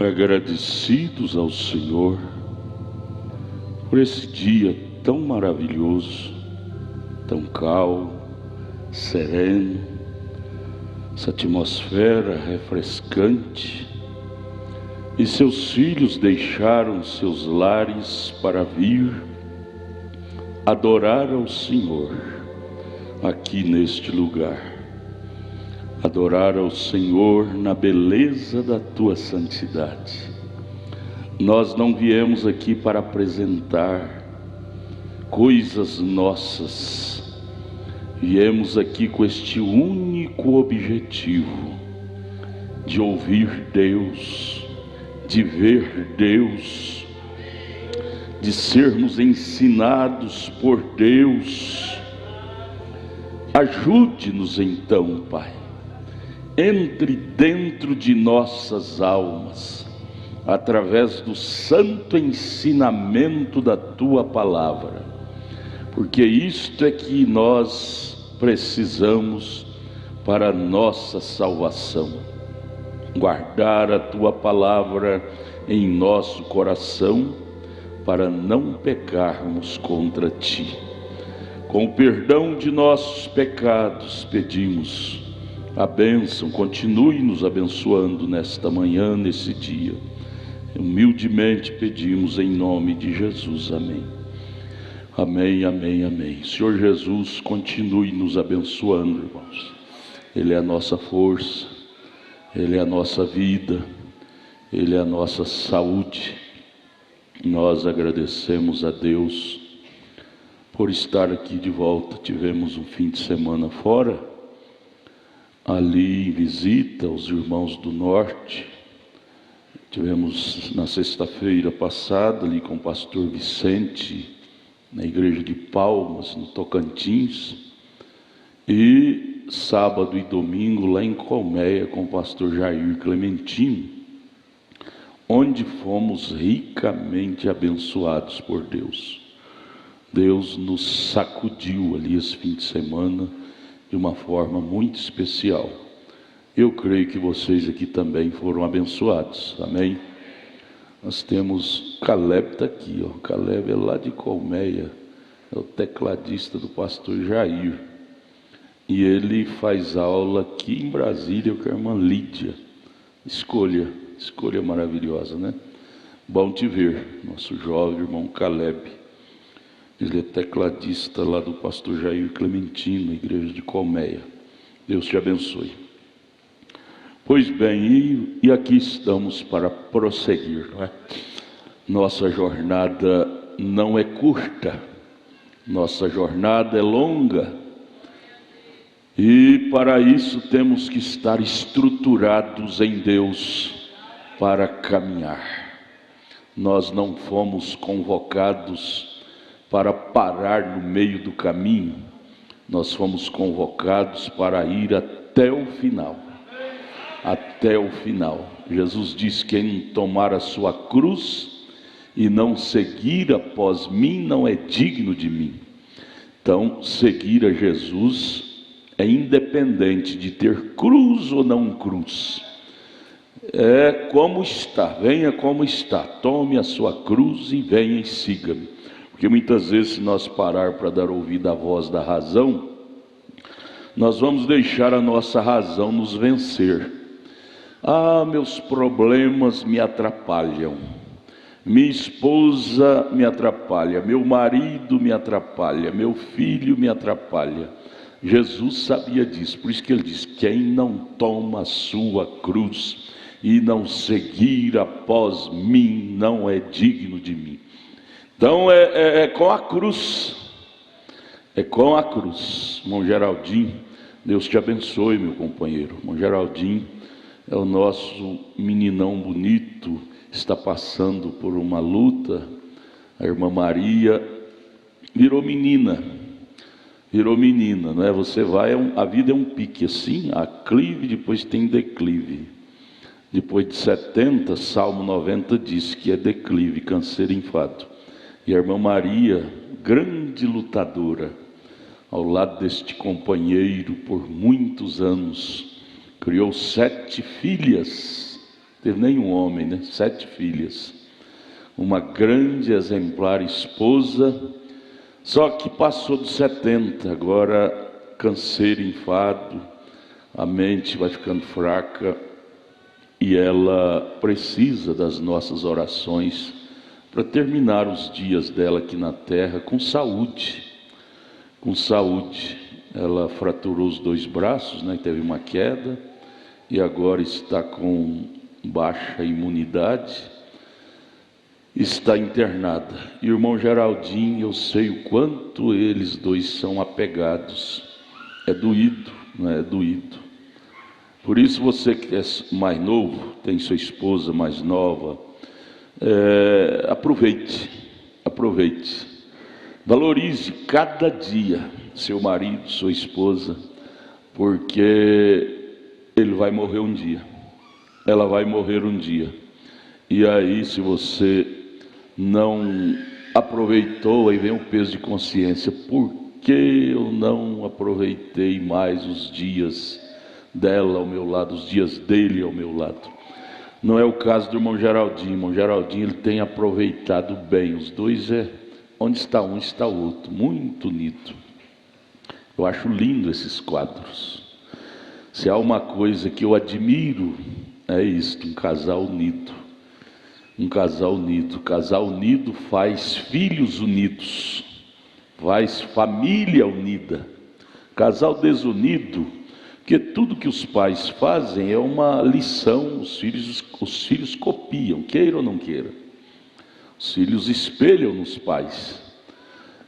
agradecidos ao Senhor por esse dia tão maravilhoso, tão calmo, sereno, essa atmosfera refrescante. E seus filhos deixaram seus lares para vir adorar ao Senhor aqui neste lugar. Adorar ao Senhor na beleza da tua santidade. Nós não viemos aqui para apresentar coisas nossas. Viemos aqui com este único objetivo de ouvir Deus, de ver Deus, de sermos ensinados por Deus. Ajude-nos então, Pai. Entre dentro de nossas almas, através do santo ensinamento da Tua Palavra, porque isto é que nós precisamos para a nossa salvação. Guardar a Tua Palavra em nosso coração, para não pecarmos contra Ti. Com o perdão de nossos pecados, pedimos a bênção, continue nos abençoando nesta manhã, nesse dia. Humildemente pedimos em nome de Jesus, amém. Amém, amém, amém. Senhor Jesus, continue nos abençoando, irmãos. Ele é a nossa força, Ele é a nossa vida, Ele é a nossa saúde. Nós agradecemos a Deus por estar aqui de volta. Tivemos um fim de semana fora, ali em visita aos irmãos do norte. Tivemos na sexta-feira passada ali com o pastor Vicente, na igreja de Palmas, no Tocantins, e sábado e domingo lá em Colmeia com o pastor Jair Clementino, onde fomos ricamente abençoados por Deus. Deus nos sacudiu ali esse fim de semana de uma forma muito especial. Eu creio que vocês aqui também foram abençoados, amém? Nós temos, Caleb está aqui, ó. Caleb é lá de Colmeia, é o tecladista do pastor Jair, e ele faz aula aqui em Brasília com a irmã Lídia. Escolha maravilhosa, né? Bom te ver, nosso jovem irmão Caleb. Ele é tecladista lá do pastor Jair Clementino, igreja de Colmeia. Deus te abençoe. Pois bem, e aqui estamos para prosseguir, não é? Nossa jornada não é curta, nossa jornada é longa, e para isso temos que estar estruturados em Deus para caminhar. Nós não fomos convocados para parar no meio do caminho, nós fomos convocados para ir até o final. Até o final. Jesus diz: quem tomar a sua cruz e não seguir após mim não é digno de mim. Então, seguir a Jesus é independente de ter cruz ou não cruz. É como está, venha como está, tome a sua cruz e venha e siga-me. Porque muitas vezes, se nós parar para dar ouvido à voz da razão, nós vamos deixar a nossa razão nos vencer. Ah, meus problemas me atrapalham, minha esposa me atrapalha, meu marido me atrapalha, meu filho me atrapalha. Jesus sabia disso, por isso que ele diz: quem não toma a sua cruz e não seguir após mim não é digno de mim. Então é com a cruz, é com a cruz. Irmão Geraldinho, Deus te abençoe, meu companheiro. Irmão Geraldinho é o nosso meninão bonito, está passando por uma luta. A irmã Maria virou menina, não é? Você vai, a vida é um pique assim, aclive, depois tem declive. Depois de 70, Salmo 90 diz que é declive, câncer, enfado. E a irmã Maria, grande lutadora, ao lado deste companheiro por muitos anos, criou 7 filhas, teve nenhum homem, né? 7 filhas, uma grande exemplar esposa, só que passou dos 70, agora canseiro, enfado, a mente vai ficando fraca e ela precisa das nossas orações para terminar os dias dela aqui na terra com saúde, com saúde. Ela fraturou os 2 braços, né? Teve uma queda e agora está com baixa imunidade, está internada. Irmão Geraldinho, eu sei o quanto eles 2 são apegados, é doído, não é? É doído. Por isso você que é mais novo, tem sua esposa mais nova, aproveite, valorize cada dia seu marido, sua esposa, porque ele vai morrer um dia, ela vai morrer um dia, e aí se você não aproveitou, aí vem um peso de consciência, por que eu não aproveitei mais os dias dela ao meu lado, os dias dele ao meu lado? Não é o caso do irmão Geraldinho. Irmão Geraldinho, ele tem aproveitado bem, os 2 onde está um, está o outro, muito unido. Eu acho lindo esses quadros. Se há uma coisa que eu admiro, é isto, um casal unido. Um casal unido. Casal unido faz filhos unidos, faz família unida. Casal desunido, porque tudo que os pais fazem é uma lição, os filhos copiam, queira ou não queira. Os filhos espelham nos pais.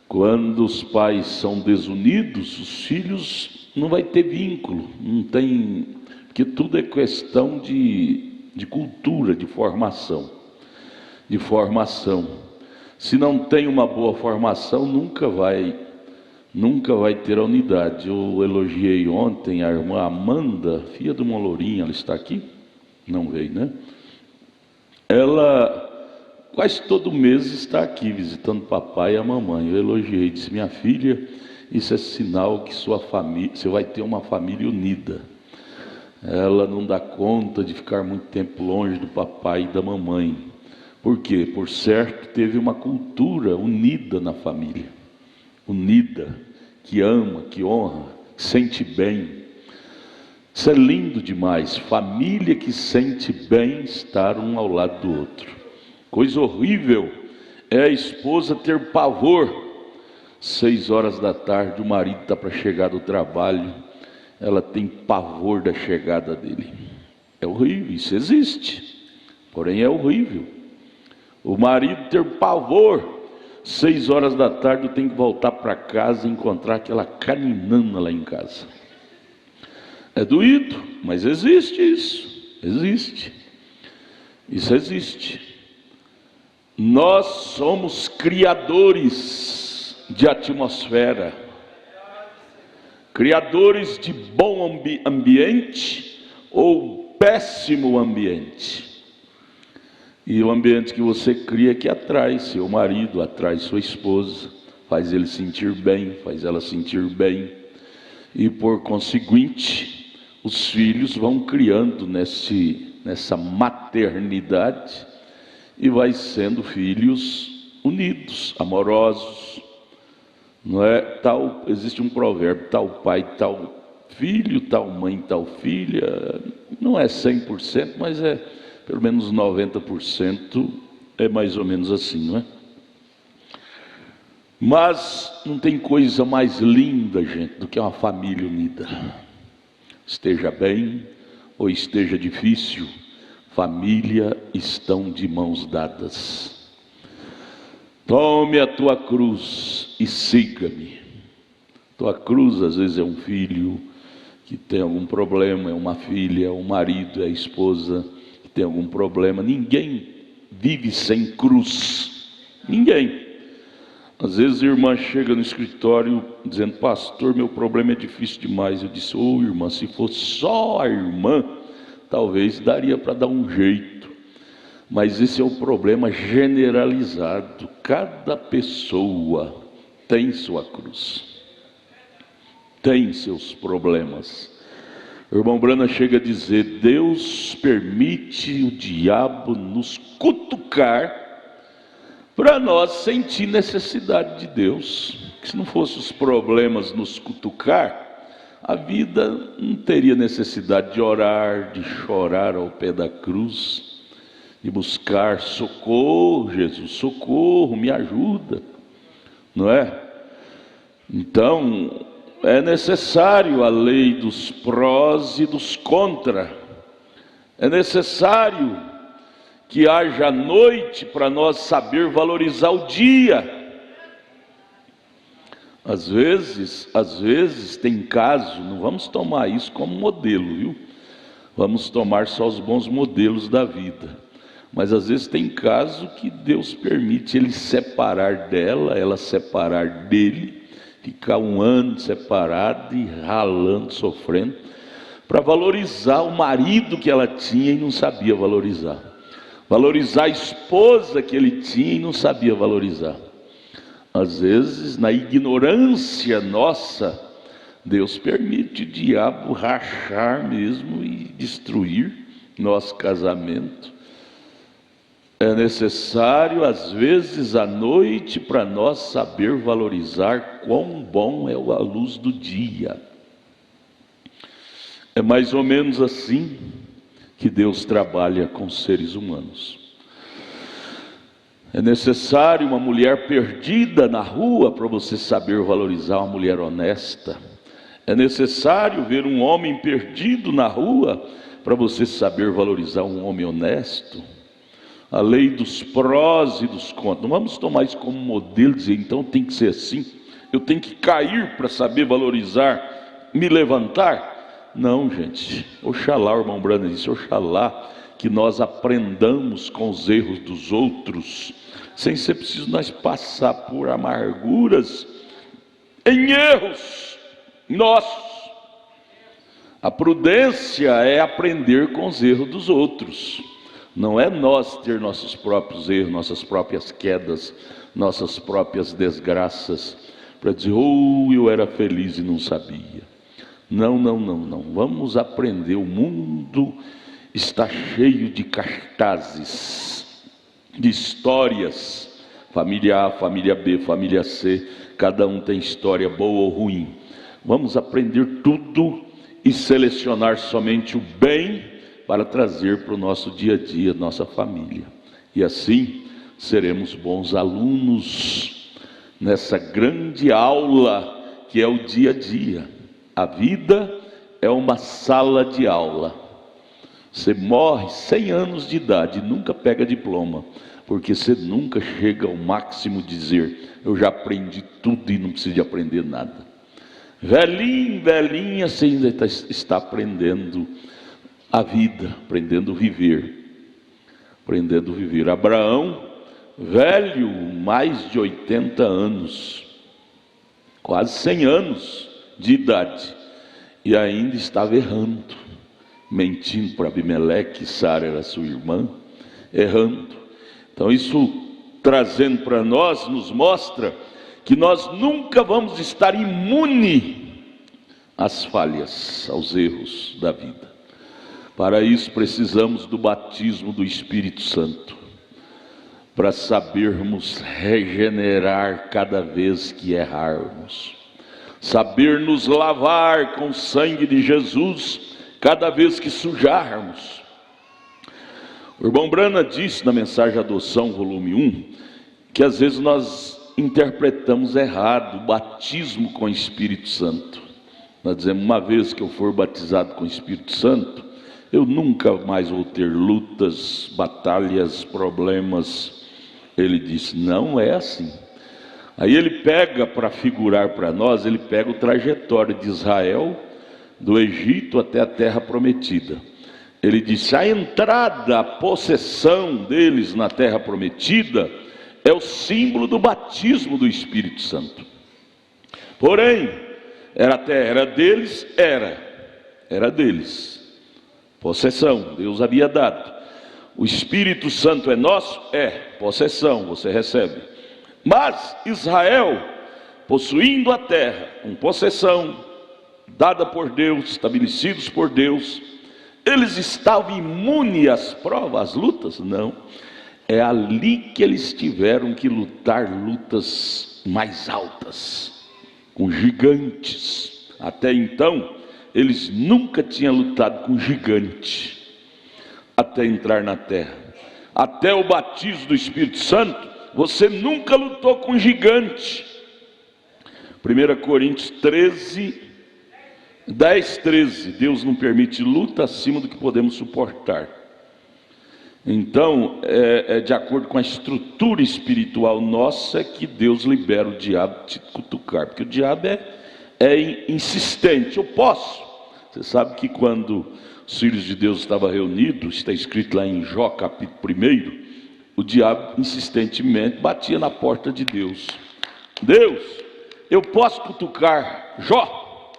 Quando os pais são desunidos, os filhos não vai ter vínculo, não tem, porque tudo é questão de cultura, de formação. Se não tem uma boa formação, nunca vai ter a unidade. Eu elogiei ontem a irmã Amanda, filha de uma lourinha, ela está aqui? Não veio, né? Ela quase todo mês está aqui visitando o papai e a mamãe. Eu elogiei, disse: minha filha, isso é sinal que sua família, você vai ter uma família unida. Ela não dá conta de ficar muito tempo longe do papai e da mamãe. Por quê? Por certo, teve uma cultura unida na família, unida, que ama, que honra, que sente bem. Isso é lindo demais, família que sente bem estar um ao lado do outro. Coisa horrível é a esposa ter pavor, 6 horas da tarde, o marido está para chegar do trabalho, ela tem pavor da chegada dele. É horrível, isso existe, porém é horrível. O marido ter pavor, 6 horas da tarde, eu tenho que voltar para casa e encontrar aquela caninana lá em casa. É doído, mas existe isso, isso existe. Nós somos criadores de atmosfera, criadores de bom ambiente ou péssimo ambiente. E o ambiente que você cria que atrai seu marido, atrai sua esposa, faz ele sentir bem, faz ela sentir bem. E por conseguinte, os filhos vão criando nessa maternidade e vai sendo filhos unidos, amorosos. Não é? Existe um provérbio: tal pai, tal filho, tal mãe, tal filha. Não é 100%, mas é pelo menos 90%, é mais ou menos assim, não é? Mas não tem coisa mais linda, gente, do que uma família unida. Esteja bem ou esteja difícil, família estão de mãos dadas. Tome a tua cruz e siga-me. Tua cruz às vezes é um filho que tem algum problema, é uma filha, é um marido, é a esposa que tem algum problema. Ninguém vive sem cruz, ninguém. Às vezes a irmã chega no escritório dizendo: pastor, meu problema é difícil demais. Eu disse: ô irmã, se fosse só a irmã, talvez daria para dar um jeito. Mas esse é o problema generalizado. Cada pessoa tem sua cruz, tem seus problemas. O irmão Brana chega a dizer: Deus permite o diabo nos cutucar para nós sentir necessidade de Deus. Que se não fossem os problemas nos cutucar, a vida não teria necessidade de orar, de chorar ao pé da cruz, de buscar socorro. Jesus, socorro, me ajuda, não é? Então é necessário a lei dos prós e dos contra. É necessário que haja noite para nós saber valorizar o dia. Às vezes tem caso, não vamos tomar isso como modelo, viu? Vamos tomar só os bons modelos da vida. Mas às vezes tem caso que Deus permite ele separar dela, ela separar dele, ficar um ano separado e ralando, sofrendo, para valorizar o marido que ela tinha e não sabia valorizar. Valorizar a esposa que ele tinha e não sabia valorizar. Às vezes, na ignorância nossa, Deus permite o diabo rachar mesmo e destruir nosso casamento. É necessário, às vezes, à noite, para nós saber valorizar quão bom é a luz do dia. É mais ou menos assim que Deus trabalha com seres humanos. É necessário uma mulher perdida na rua para você saber valorizar uma mulher honesta. É necessário ver um homem perdido na rua para você saber valorizar um homem honesto. A lei dos prós e dos contras. Não vamos tomar isso como modelo e dizer, então tem que ser assim. Eu tenho que cair para saber valorizar, me levantar. Não, gente. Oxalá, o irmão Brana disse, oxalá que nós aprendamos com os erros dos outros, sem ser preciso nós passar por amarguras em erros nossos. A prudência é aprender com os erros dos outros. Não é nós ter nossos próprios erros, nossas próprias quedas, nossas próprias desgraças, para dizer, eu era feliz e não sabia. Não. Vamos aprender. O mundo está cheio de cartazes, de histórias, família A, família B, família C, cada um tem história boa ou ruim. Vamos aprender tudo e selecionar somente o bem para trazer para o nosso dia a dia, nossa família. E assim seremos bons alunos nessa grande aula que é o dia a dia. A vida é uma sala de aula. Você morre 100 anos de idade e nunca pega diploma, porque você nunca chega ao máximo de dizer, eu já aprendi tudo e não preciso de aprender nada. Velhinho, velhinha, você ainda está aprendendo a vida, aprendendo a viver. Abraão, velho, mais de 80 anos, quase 100 anos de idade, e ainda estava errando, mentindo para Abimeleque, Sara era sua irmã, errando. Então isso, trazendo para nós, nos mostra que nós nunca vamos estar imune às falhas, aos erros da vida. Para isso precisamos do batismo do Espírito Santo, para sabermos regenerar cada vez que errarmos, saber nos lavar com o sangue de Jesus cada vez que sujarmos. O irmão Brana disse na mensagem Adoção, volume 1, que às vezes nós interpretamos errado o batismo com o Espírito Santo. Nós dizemos, uma vez que eu for batizado com o Espírito Santo, eu nunca mais vou ter lutas, batalhas, problemas. Ele disse, não é assim. Aí ele pega, para figurar para nós, ele pega o trajetório de Israel, do Egito até a terra prometida. Ele disse, a entrada, a possessão deles na terra prometida é o símbolo do batismo do Espírito Santo. Porém, era deles, era deles. Possessão, Deus havia dado. O Espírito Santo é nosso? É, possessão, você recebe. Mas Israel, possuindo a terra, com possessão, dada por Deus, estabelecidos por Deus, eles estavam imunes às provas, às lutas? Não. É ali que eles tiveram que lutar lutas mais altas, com gigantes. Até então, eles nunca tinham lutado com gigante, até entrar na terra. Até o batismo do Espírito Santo, você nunca lutou com gigante. 1 Coríntios 10, 13, Deus não permite luta acima do que podemos suportar. Então, é de acordo com a estrutura espiritual nossa que Deus libera o diabo de te cutucar, porque o diabo é insistente. Eu posso. Você sabe que quando os filhos de Deus estavam reunidos, está escrito lá em Jó capítulo 1, o diabo insistentemente batia na porta de Deus. Deus, eu posso cutucar Jó?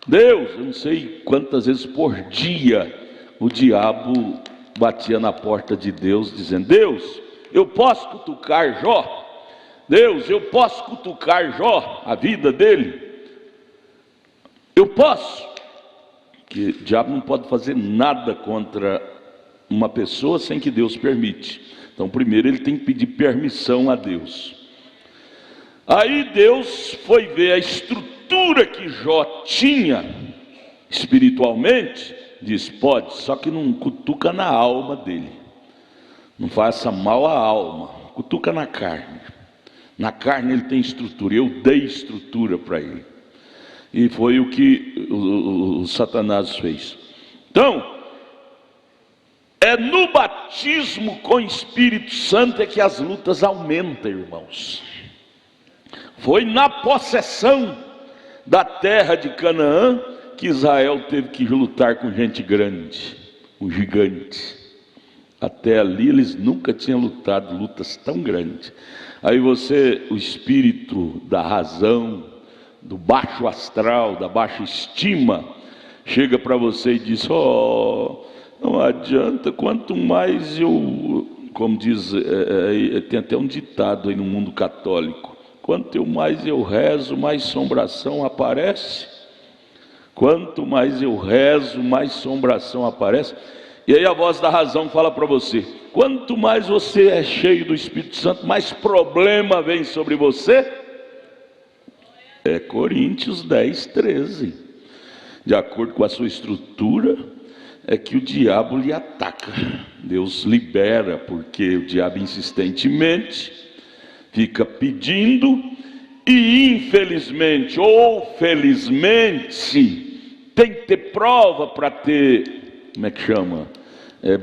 Deus, eu não sei quantas vezes por dia o diabo batia na porta de Deus dizendo: Deus, eu posso cutucar Jó? Deus, eu posso cutucar Jó, a vida dele? Eu posso. Que o diabo não pode fazer nada contra uma pessoa sem que Deus permite. Então primeiro ele tem que pedir permissão a Deus. Aí Deus foi ver a estrutura que Jó tinha espiritualmente, diz: pode, só que não cutuca na alma dele, não faça mal à alma, cutuca na carne. Na carne ele tem estrutura, eu dei estrutura para ele. E foi o que o Satanás fez. Então, é no batismo com o Espírito Santo é que as lutas aumentam, irmãos. Foi na possessão da terra de Canaã que Israel teve que lutar com gente grande, com gigantes. Até ali eles nunca tinham lutado lutas tão grandes. Aí o espírito da razão, do baixo astral, da baixa estima, chega para você e diz: não adianta, quanto mais eu, como diz, tem até um ditado aí no mundo católico: quanto mais eu rezo, mais assombração aparece. Quanto mais eu rezo, mais assombração aparece. E aí a voz da razão fala para você: quanto mais você é cheio do Espírito Santo, mais problema vem sobre você. É Coríntios 10, 13. De acordo com a sua estrutura, é que o diabo lhe ataca. Deus libera, porque o diabo insistentemente fica pedindo, e infelizmente ou felizmente tem que ter prova para ter, como é que chama?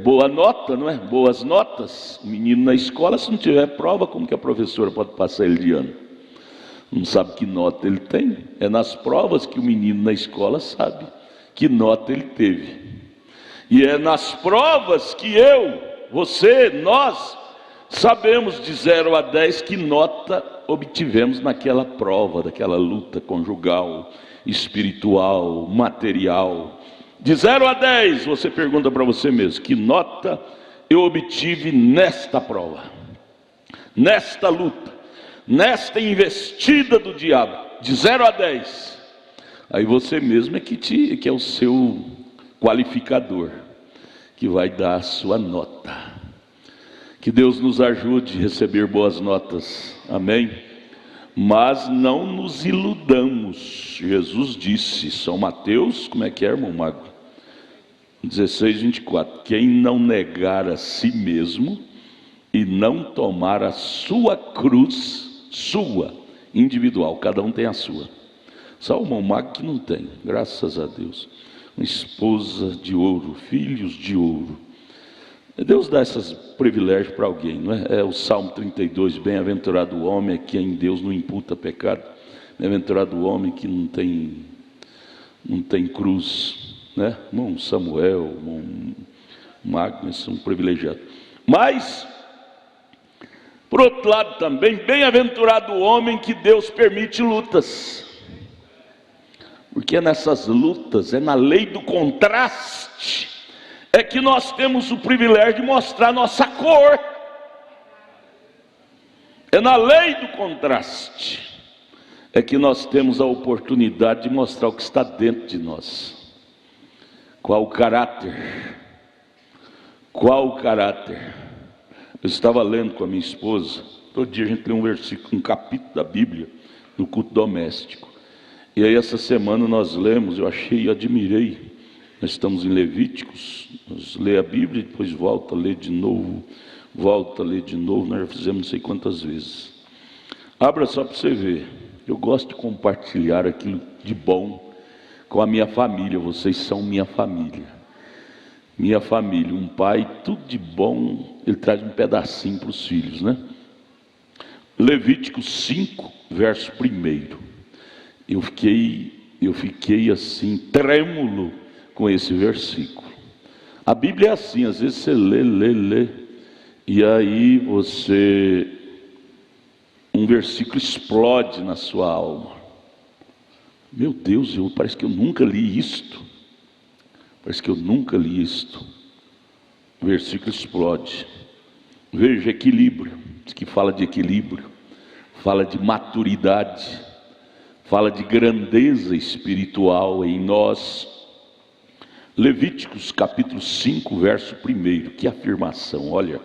Boa nota, não é? Boas notas. O menino na escola, se não tiver prova, como que a professora pode passar ele de ano? Não sabe que nota ele tem. É nas provas que o menino na escola sabe que nota ele teve. E é nas provas que você, nós sabemos de 0 a 10 que nota obtivemos naquela prova, daquela luta conjugal, espiritual, material. De 0 a 10, você pergunta para você mesmo: que nota eu obtive nesta prova, nesta luta, nesta investida do diabo? De 0 a 10. Aí você mesmo que é o seu qualificador, que vai dar a sua nota. Que Deus nos ajude a receber boas notas, amém? Mas não nos iludamos. Jesus disse, São Mateus, como é que é, irmão Mago? 16, 24: quem não negar a si mesmo e não tomar a sua cruz, sua, individual, cada um tem a sua. Só o irmão Mago que não tem, graças a Deus. Uma esposa de ouro, filhos de ouro. Deus dá esses privilégios para alguém, não é? É o Salmo 32, bem-aventurado o homem a quem Deus não imputa pecado. Bem-aventurado o homem que não tem cruz, né? Irmão Samuel, irmão Magnus são privilegiados. Mas, por outro lado também, bem-aventurado o homem que Deus permite lutas. Porque é nessas lutas, é na lei do contraste, é que nós temos o privilégio de mostrar nossa cor. É na lei do contraste. é que nós temos a oportunidade de mostrar o que está dentro de nós. Qual o caráter? Qual o caráter? Eu estava lendo com a minha esposa, todo dia a gente lê um versículo, um capítulo da Bíblia, no culto doméstico. E aí essa semana nós lemos, eu achei, admirei. Nós estamos em Levíticos, nós lê a Bíblia e depois volta a ler de novo, volta a ler de novo, nós já fizemos não sei quantas vezes. Abra só para você ver, eu gosto de compartilhar aquilo de bom com a minha família, vocês são minha família. Minha família, um pai, tudo de bom, ele traz um pedacinho para os filhos, né? Levítico 5, verso 1. Eu fiquei assim, trêmulo com esse versículo. A Bíblia é assim, às vezes você lê, e aí um versículo explode na sua alma. Meu Deus, parece que eu nunca li isto. Parece que eu nunca li isto. O versículo explode. Veja, equilíbrio. Diz que fala de equilíbrio, fala de maturidade, fala de grandeza espiritual em nós. Levíticos capítulo 5, verso 1, que afirmação, olha.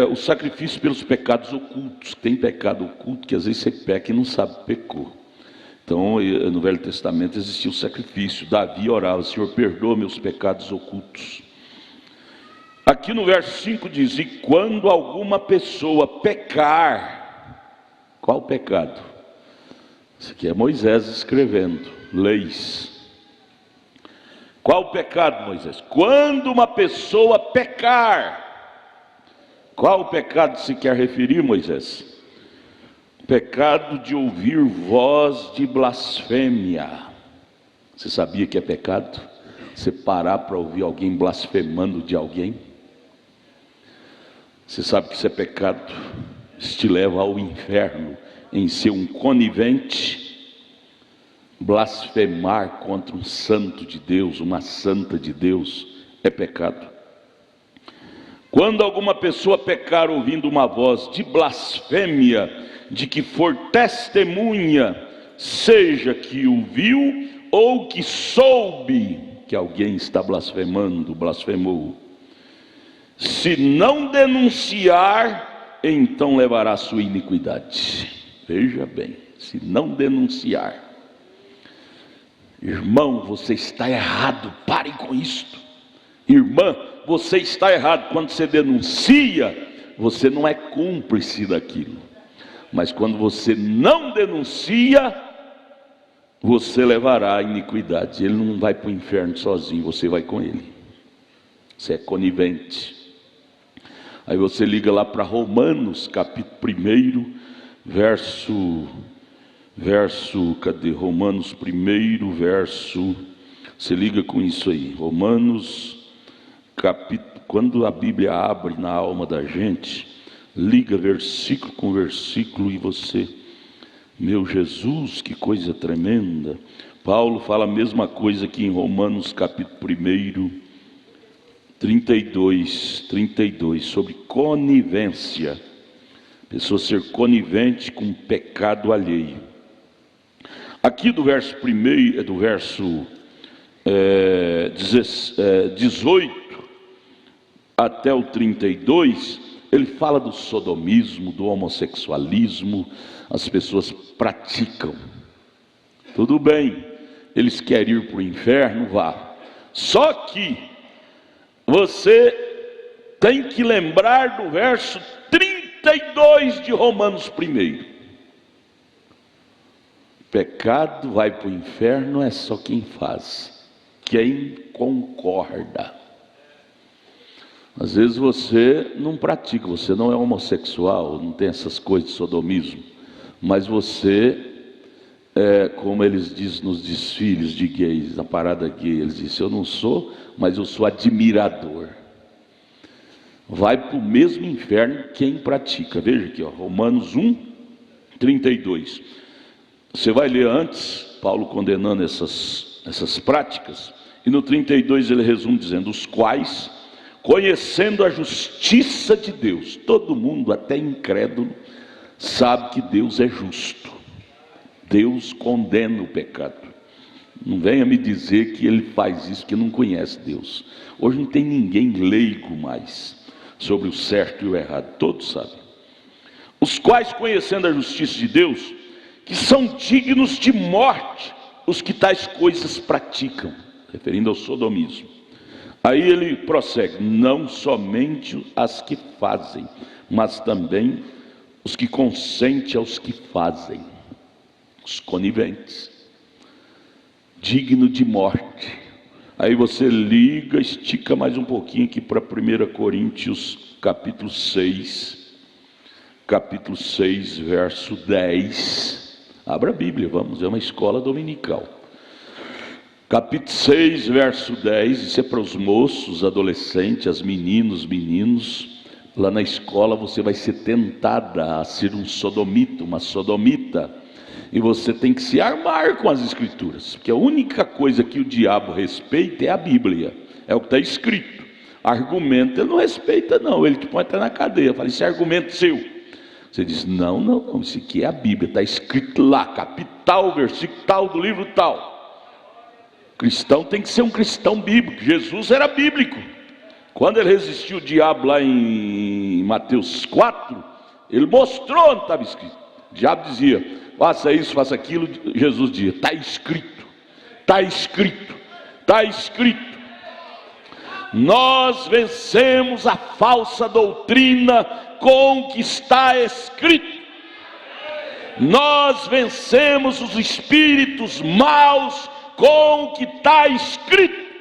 O sacrifício pelos pecados ocultos. Tem pecado oculto que às vezes você peca e não sabe que pecou. Então no Velho Testamento existia o sacrifício. Davi orava: Senhor, perdoa meus pecados ocultos. Aqui no verso 5 diz: e quando alguma pessoa pecar. Qual pecado? Isso aqui é Moisés escrevendo leis. Qual o pecado, Moisés? Quando uma pessoa pecar. Qual o pecado se quer referir, Moisés? Pecado de ouvir voz de blasfêmia. Você sabia que é pecado? Você parar para ouvir alguém blasfemando de alguém? Você sabe que isso é pecado? Isso te leva ao inferno, em ser um conivente. Blasfemar contra um santo de Deus, uma santa de Deus, é pecado. Quando alguma pessoa pecar ouvindo uma voz de blasfêmia, de que for testemunha, seja que o viu ou que soube que alguém está blasfemando, blasfemou, se não denunciar, então levará a sua iniquidade. Veja bem, se não denunciar. Irmão, você está errado, pare com isto. Irmã, você está errado. Quando você denuncia, você não é cúmplice daquilo. Mas quando você não denuncia, você levará a iniquidade. Ele não vai para o inferno sozinho, você vai com ele. Você é conivente. Aí você liga lá para Romanos, capítulo 1, cadê? Romanos 1, verso, você liga com isso aí. Romanos, capítulo, quando a Bíblia abre na alma da gente, liga versículo com versículo e você, meu Jesus, que coisa tremenda. Paulo fala a mesma coisa aqui em Romanos capítulo 1, 32, sobre conivência. Pessoa ser conivente com pecado alheio. Aqui do verso 1, do verso 18 até o 32, ele fala do sodomismo, do homossexualismo. As pessoas praticam. Tudo bem, eles querem ir para o inferno, vá. Só que você tem que lembrar do verso 32 de Romanos 1. Pecado vai para o inferno é só quem faz, quem concorda. Às vezes você não pratica, você não é homossexual, não tem essas coisas de sodomismo, mas você, como eles dizem nos desfiles de gays, a parada gay, eles dizem: eu não sou, mas eu sou admirador. Vai para o mesmo inferno quem pratica. Veja aqui, ó, Romanos 1, 32. Você vai ler antes, Paulo condenando essas práticas, e no 32 ele resume dizendo: os quais, conhecendo a justiça de Deus, todo mundo, até incrédulo, sabe que Deus é justo. Deus condena o pecado. Não venha me dizer que ele faz isso porque não conhece Deus. Hoje não tem ninguém leigo mais sobre o certo e o errado, todos sabem. Os quais, conhecendo a justiça de Deus, que são dignos de morte os que tais coisas praticam, referindo ao sodomismo. Aí ele prossegue: não somente as que fazem, mas também os que consentem aos que fazem, os coniventes, digno de morte. Aí você liga, estica mais um pouquinho aqui para 1 Coríntios capítulo 6, verso 10. Abra a Bíblia, vamos, é uma escola dominical. Capítulo 6, verso 10, isso é para os moços, adolescentes, as meninos. Lá na escola você vai ser tentada a ser um sodomita, uma sodomita. E você tem que se armar com as escrituras, porque a única coisa que o diabo respeita é a Bíblia, é o que está escrito. Argumento ele não respeita não, ele te põe até na cadeia. Fala, isso é argumento seu. Você diz, não, isso aqui é a Bíblia, está escrito lá, capital, versículo tal, do livro tal. O cristão tem que ser um cristão bíblico. Jesus era bíblico. Quando ele resistiu o diabo lá em Mateus 4, ele mostrou onde estava escrito. O diabo dizia, faça isso, faça aquilo. Jesus dizia, está escrito, está escrito, está escrito. Nós vencemos a falsa doutrina com o que está escrito. Nós vencemos os espíritos maus com o que está escrito.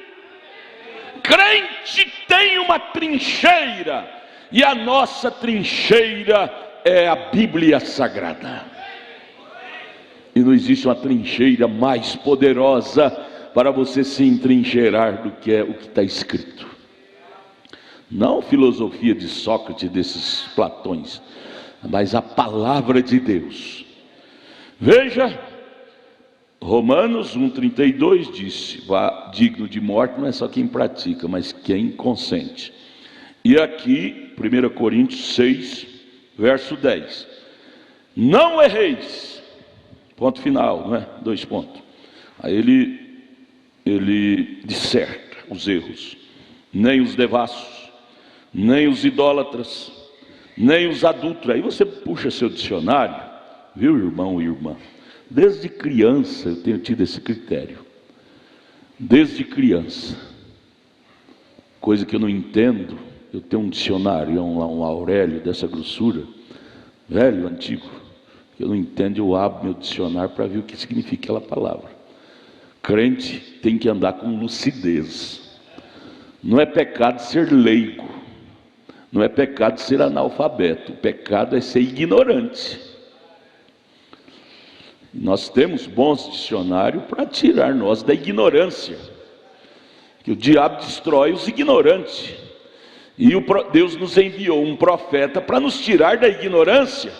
Crente tem uma trincheira, e a nossa trincheira é a Bíblia Sagrada. E não existe uma trincheira mais poderosa para você se entrincheirar do que é o que está escrito. Não filosofia de Sócrates, desses Platões, mas a palavra de Deus. Veja, Romanos 1,32 disse, digno de morte não é só quem pratica, mas quem consente. E aqui, 1 Coríntios 6, verso 10. Não erreis, ponto final, não é? 2 pontos. Aí ele disserta os erros. Nem os devassos, nem os idólatras, nem os adúlteros. Aí você puxa seu dicionário, viu, irmão e irmã? Desde criança eu tenho tido esse critério. Desde criança. Coisa que eu não entendo. Eu tenho um dicionário, um Aurélio dessa grossura, velho, antigo, que eu não entendo, eu abro meu dicionário para ver o que significa aquela palavra. Crente tem que andar com lucidez. Não é pecado ser leigo, não é pecado ser analfabeto, o pecado é ser ignorante. Nós temos bons dicionários para tirar nós da ignorância, que o diabo destrói os ignorantes, e Deus nos enviou um profeta para nos tirar da ignorância.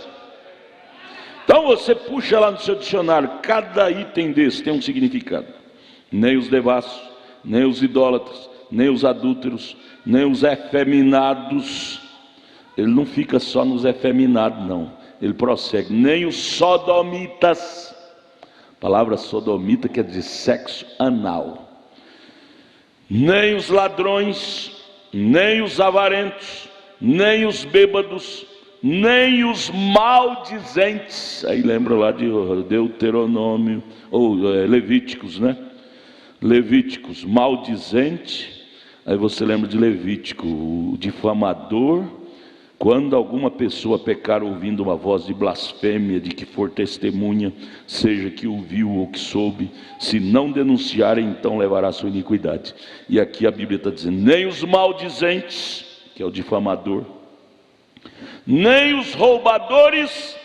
Então você puxa lá no seu dicionário, cada item desse tem um significado. Nem os devassos, nem os idólatras, nem os adúlteros, nem os efeminados. Ele não fica só nos efeminados não, ele prossegue, nem os sodomitas. A palavra sodomita quer dizer sexo anal. Nem os ladrões, nem os avarentos, nem os bêbados, nem os maldizentes. Aí lembra lá de Deuteronômio, ou Levíticos, né? Levíticos, maldizente. Aí você lembra de Levítico, o difamador. Quando alguma pessoa pecar ouvindo uma voz de blasfêmia, de que for testemunha, seja que ouviu ou que soube, se não denunciar, então levará a sua iniquidade. E aqui a Bíblia está dizendo, nem os maldizentes, que é o difamador, nem os roubadores,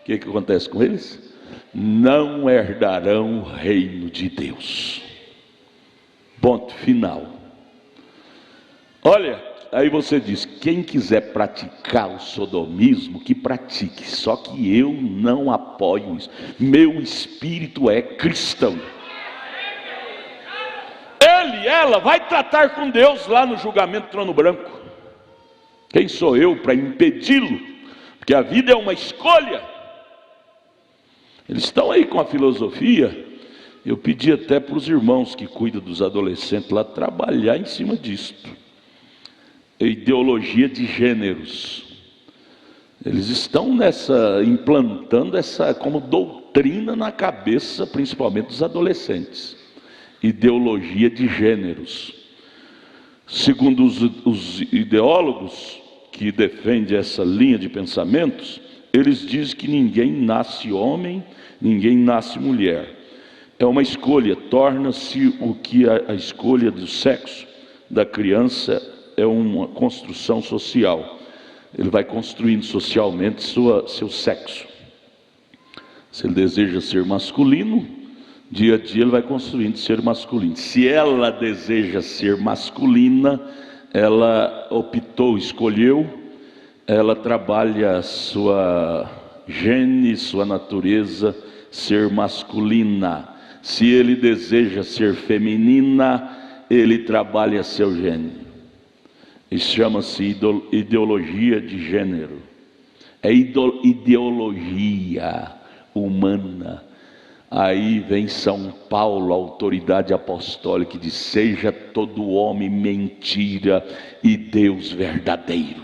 o que acontece com eles? Não herdarão o reino de Deus. Ponto final. Olha, aí você diz, quem quiser praticar o sodomismo, que pratique, só que eu não apoio isso. Meu espírito é cristão. Ela vai tratar com Deus lá no julgamento do trono branco. Quem sou eu para impedi-lo? Porque a vida é uma escolha. Eles estão aí com a filosofia. Eu pedi até para os irmãos que cuidam dos adolescentes lá trabalhar em cima disto. Ideologia de gêneros. Eles estão implantando essa como doutrina na cabeça, principalmente dos adolescentes. Ideologia de gêneros. Segundo os ideólogos que defendem essa linha de pensamentos, eles dizem que ninguém nasce homem, ninguém nasce mulher. É uma escolha, torna-se o que a escolha do sexo da criança é uma construção social. Ele vai construindo socialmente seu sexo. Se ele deseja ser masculino, dia a dia ele vai construindo ser masculino. Se ela deseja ser masculina, ela optou, escolheu, ela trabalha sua gene, sua natureza ser masculina. Se ele deseja ser feminina, ele trabalha seu gene. Isso chama-se ideologia de gênero. É ideologia humana. Aí vem São Paulo, a autoridade apostólica, que diz: seja todo homem mentira e Deus verdadeiro.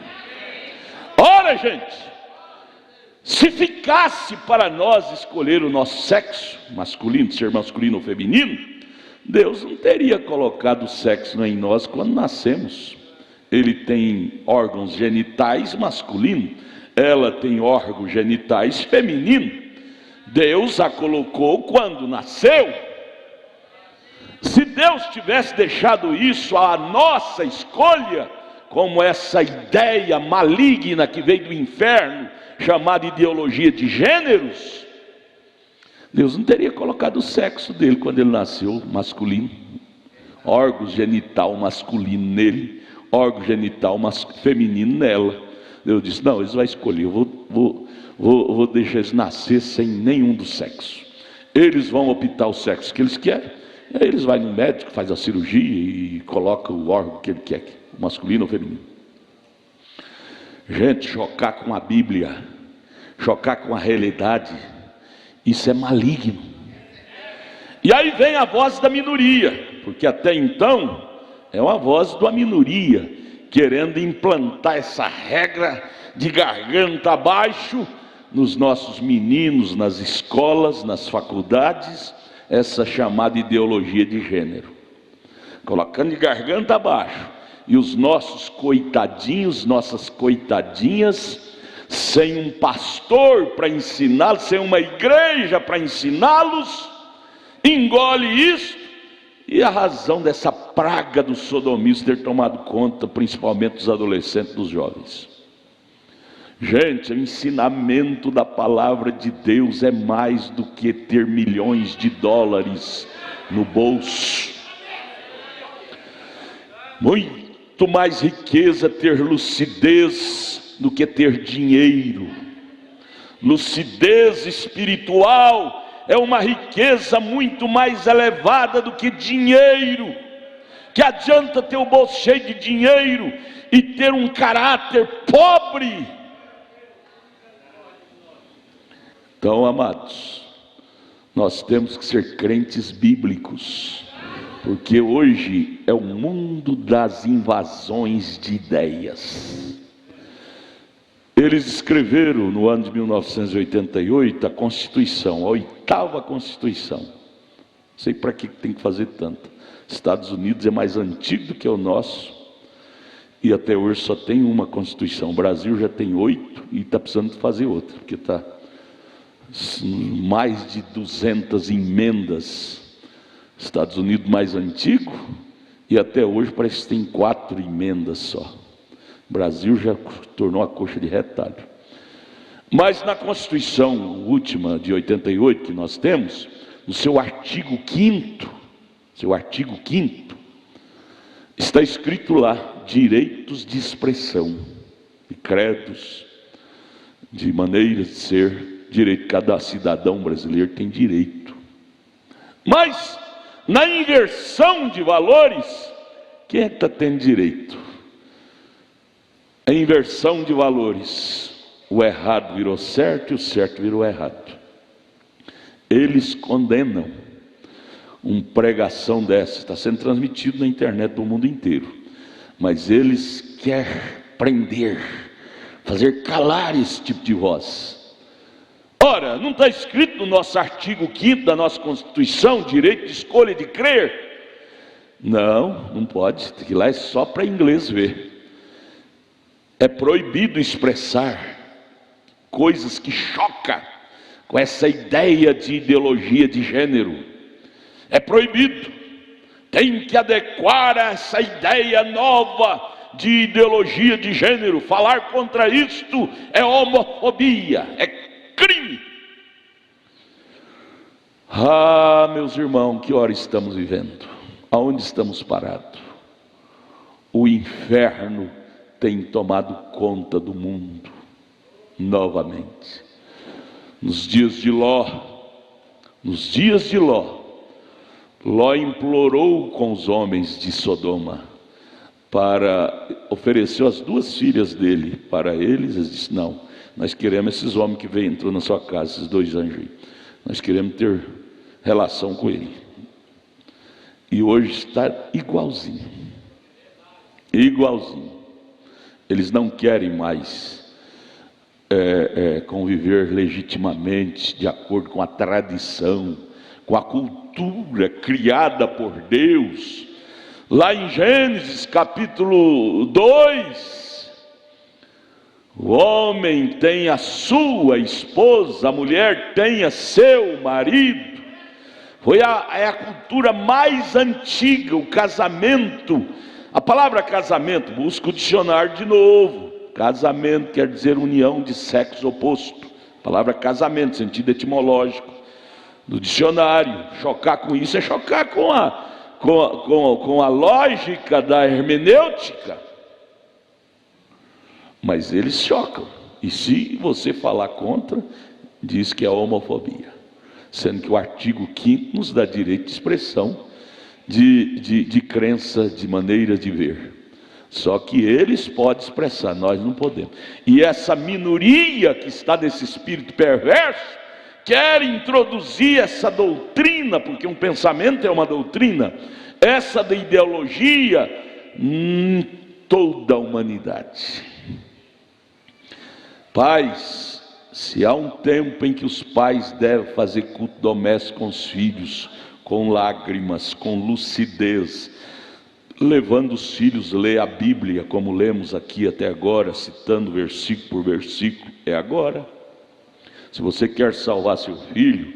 Ora, gente, se ficasse para nós escolher o nosso sexo masculino, ser masculino ou feminino, Deus não teria colocado o sexo em nós quando nascemos. Ele tem órgãos genitais masculinos, ela tem órgãos genitais femininos. Deus a colocou quando nasceu. Se Deus tivesse deixado isso à nossa escolha, como essa ideia maligna que veio do inferno, chamada ideologia de gêneros, Deus não teria colocado o sexo dele quando ele nasceu masculino, órgão genital masculino nele, órgão genital feminino nela. Deus disse: não, eles vão escolher, eu vou deixar eles nascer sem nenhum dos sexos. Eles vão optar o sexo que eles querem. Aí eles vão no médico, faz a cirurgia e coloca o órgão que ele quer, masculino ou feminino. Gente, chocar com a Bíblia, chocar com a realidade, isso é maligno. E aí vem a voz da minoria, porque até então é uma voz da minoria, querendo implantar essa regra de garganta abaixo nos nossos meninos, nas escolas, nas faculdades, essa chamada ideologia de gênero, colocando de garganta abaixo, e os nossos coitadinhos, nossas coitadinhas, sem um pastor para ensiná-los, sem uma igreja para ensiná-los, engole isso. E a razão dessa praga do sodomismo ter tomado conta, principalmente dos adolescentes, dos jovens. Gente, o ensinamento da palavra de Deus é mais do que ter milhões de dólares no bolso. Muito mais riqueza ter lucidez do que ter dinheiro. Lucidez espiritual é uma riqueza muito mais elevada do que dinheiro. Que adianta ter o bolso cheio de dinheiro e ter um caráter pobre? Então, amados, nós temos que ser crentes bíblicos, porque hoje é o mundo das invasões de ideias. Eles escreveram no ano de 1988 a Constituição, a 8ª Constituição. Não sei para que tem que fazer tanto. Estados Unidos é mais antigo do que o nosso, e até hoje só tem uma Constituição. O Brasil já tem 8 e está precisando de fazer outra, porque está mais de 200 emendas. Estados Unidos mais antigo, e até hoje parece que tem 4 emendas só. O Brasil já tornou a coxa de retalho. Mas na Constituição última de 88 que nós temos, no seu artigo 5º, está escrito lá: direitos de expressão, de credos, de maneiras de ser, direito. Cada cidadão brasileiro tem direito. Mas na inversão de valores, quem é que está tendo direito? A inversão de valores, o errado virou certo e o certo virou errado. Eles condenam uma pregação dessa, está sendo transmitido na internet do mundo inteiro, mas eles querem prender, fazer calar esse tipo de voz. Ora, não está escrito no nosso artigo 5º da nossa Constituição, direito de escolha de crer? Não, não pode, que lá é só para inglês ver. É proibido expressar coisas que chocam com essa ideia de ideologia de gênero. É proibido. Tem que adequar essa ideia nova de ideologia de gênero. Falar contra isto é homofobia, é crime. Ah, meus irmãos, que hora estamos vivendo? Aonde estamos parados? O inferno tem tomado conta do mundo novamente. Nos dias de Ló, Ló implorou com os homens de Sodoma ofereceu as 2 filhas dele para eles. Eles disseram: não, nós queremos esses homens que entrou na sua casa, esses 2 anjos aí, nós queremos ter relação com ele. E hoje está igualzinho. Eles não querem mais conviver legitimamente, de acordo com a tradição, com a cultura criada por Deus. Lá em Gênesis capítulo 2, o homem tem a sua esposa, a mulher tem a seu marido. É a cultura mais antiga, o casamento. A palavra casamento, busca o dicionário de novo. Casamento quer dizer união de sexo oposto. A palavra casamento, sentido etimológico do dicionário. Chocar com isso é chocar com a lógica da hermenêutica. Mas eles chocam. E se você falar contra, diz que é homofobia. Sendo que o artigo 5º nos dá direito de expressão, de crença, de maneira de ver. Só que eles podem expressar, nós não podemos. E essa minoria que está nesse espírito perverso quer introduzir essa doutrina, porque um pensamento é uma doutrina, essa da ideologia em toda a humanidade. Pais, se há um tempo em que os pais devem fazer culto doméstico com os filhos, com lágrimas, com lucidez, levando os filhos a ler a Bíblia, como lemos aqui até agora, citando versículo por versículo, é agora. Se você quer salvar seu filho,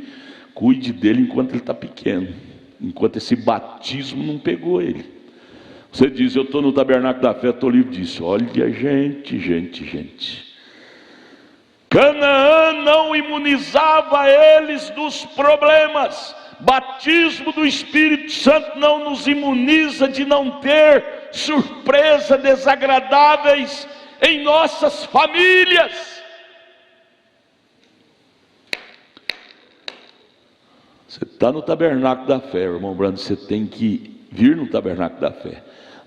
cuide dele enquanto ele está pequeno, enquanto esse batismo não pegou ele. Você diz: eu estou no tabernáculo da fé, estou livre disso. Olha, gente. Canaã não imunizava eles dos problemas. Batismo do Espírito Santo não nos imuniza de não ter surpresas desagradáveis em nossas famílias. Você está no tabernáculo da fé, irmão Brando, você tem que vir no tabernáculo da fé,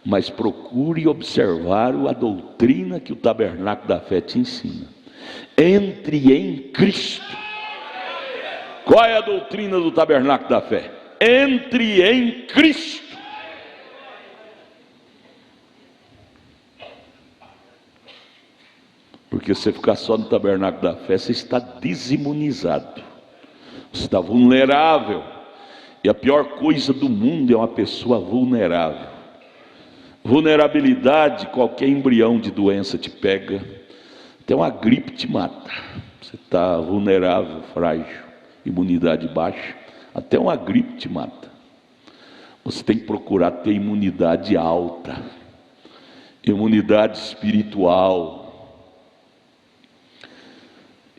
mas procure observar a doutrina que o tabernáculo da fé te ensina. Entre em Cristo. Qual é a doutrina do tabernáculo da fé? Entre em Cristo. Porque se você ficar só no tabernáculo da fé, você está desimunizado, você está vulnerável. E a pior coisa do mundo é uma pessoa vulnerável. Vulnerabilidade, qualquer embrião de doença te pega. Até uma gripe te mata. Você está vulnerável, frágil, imunidade baixa. Até uma gripe te mata. Você tem que procurar ter imunidade alta, imunidade espiritual.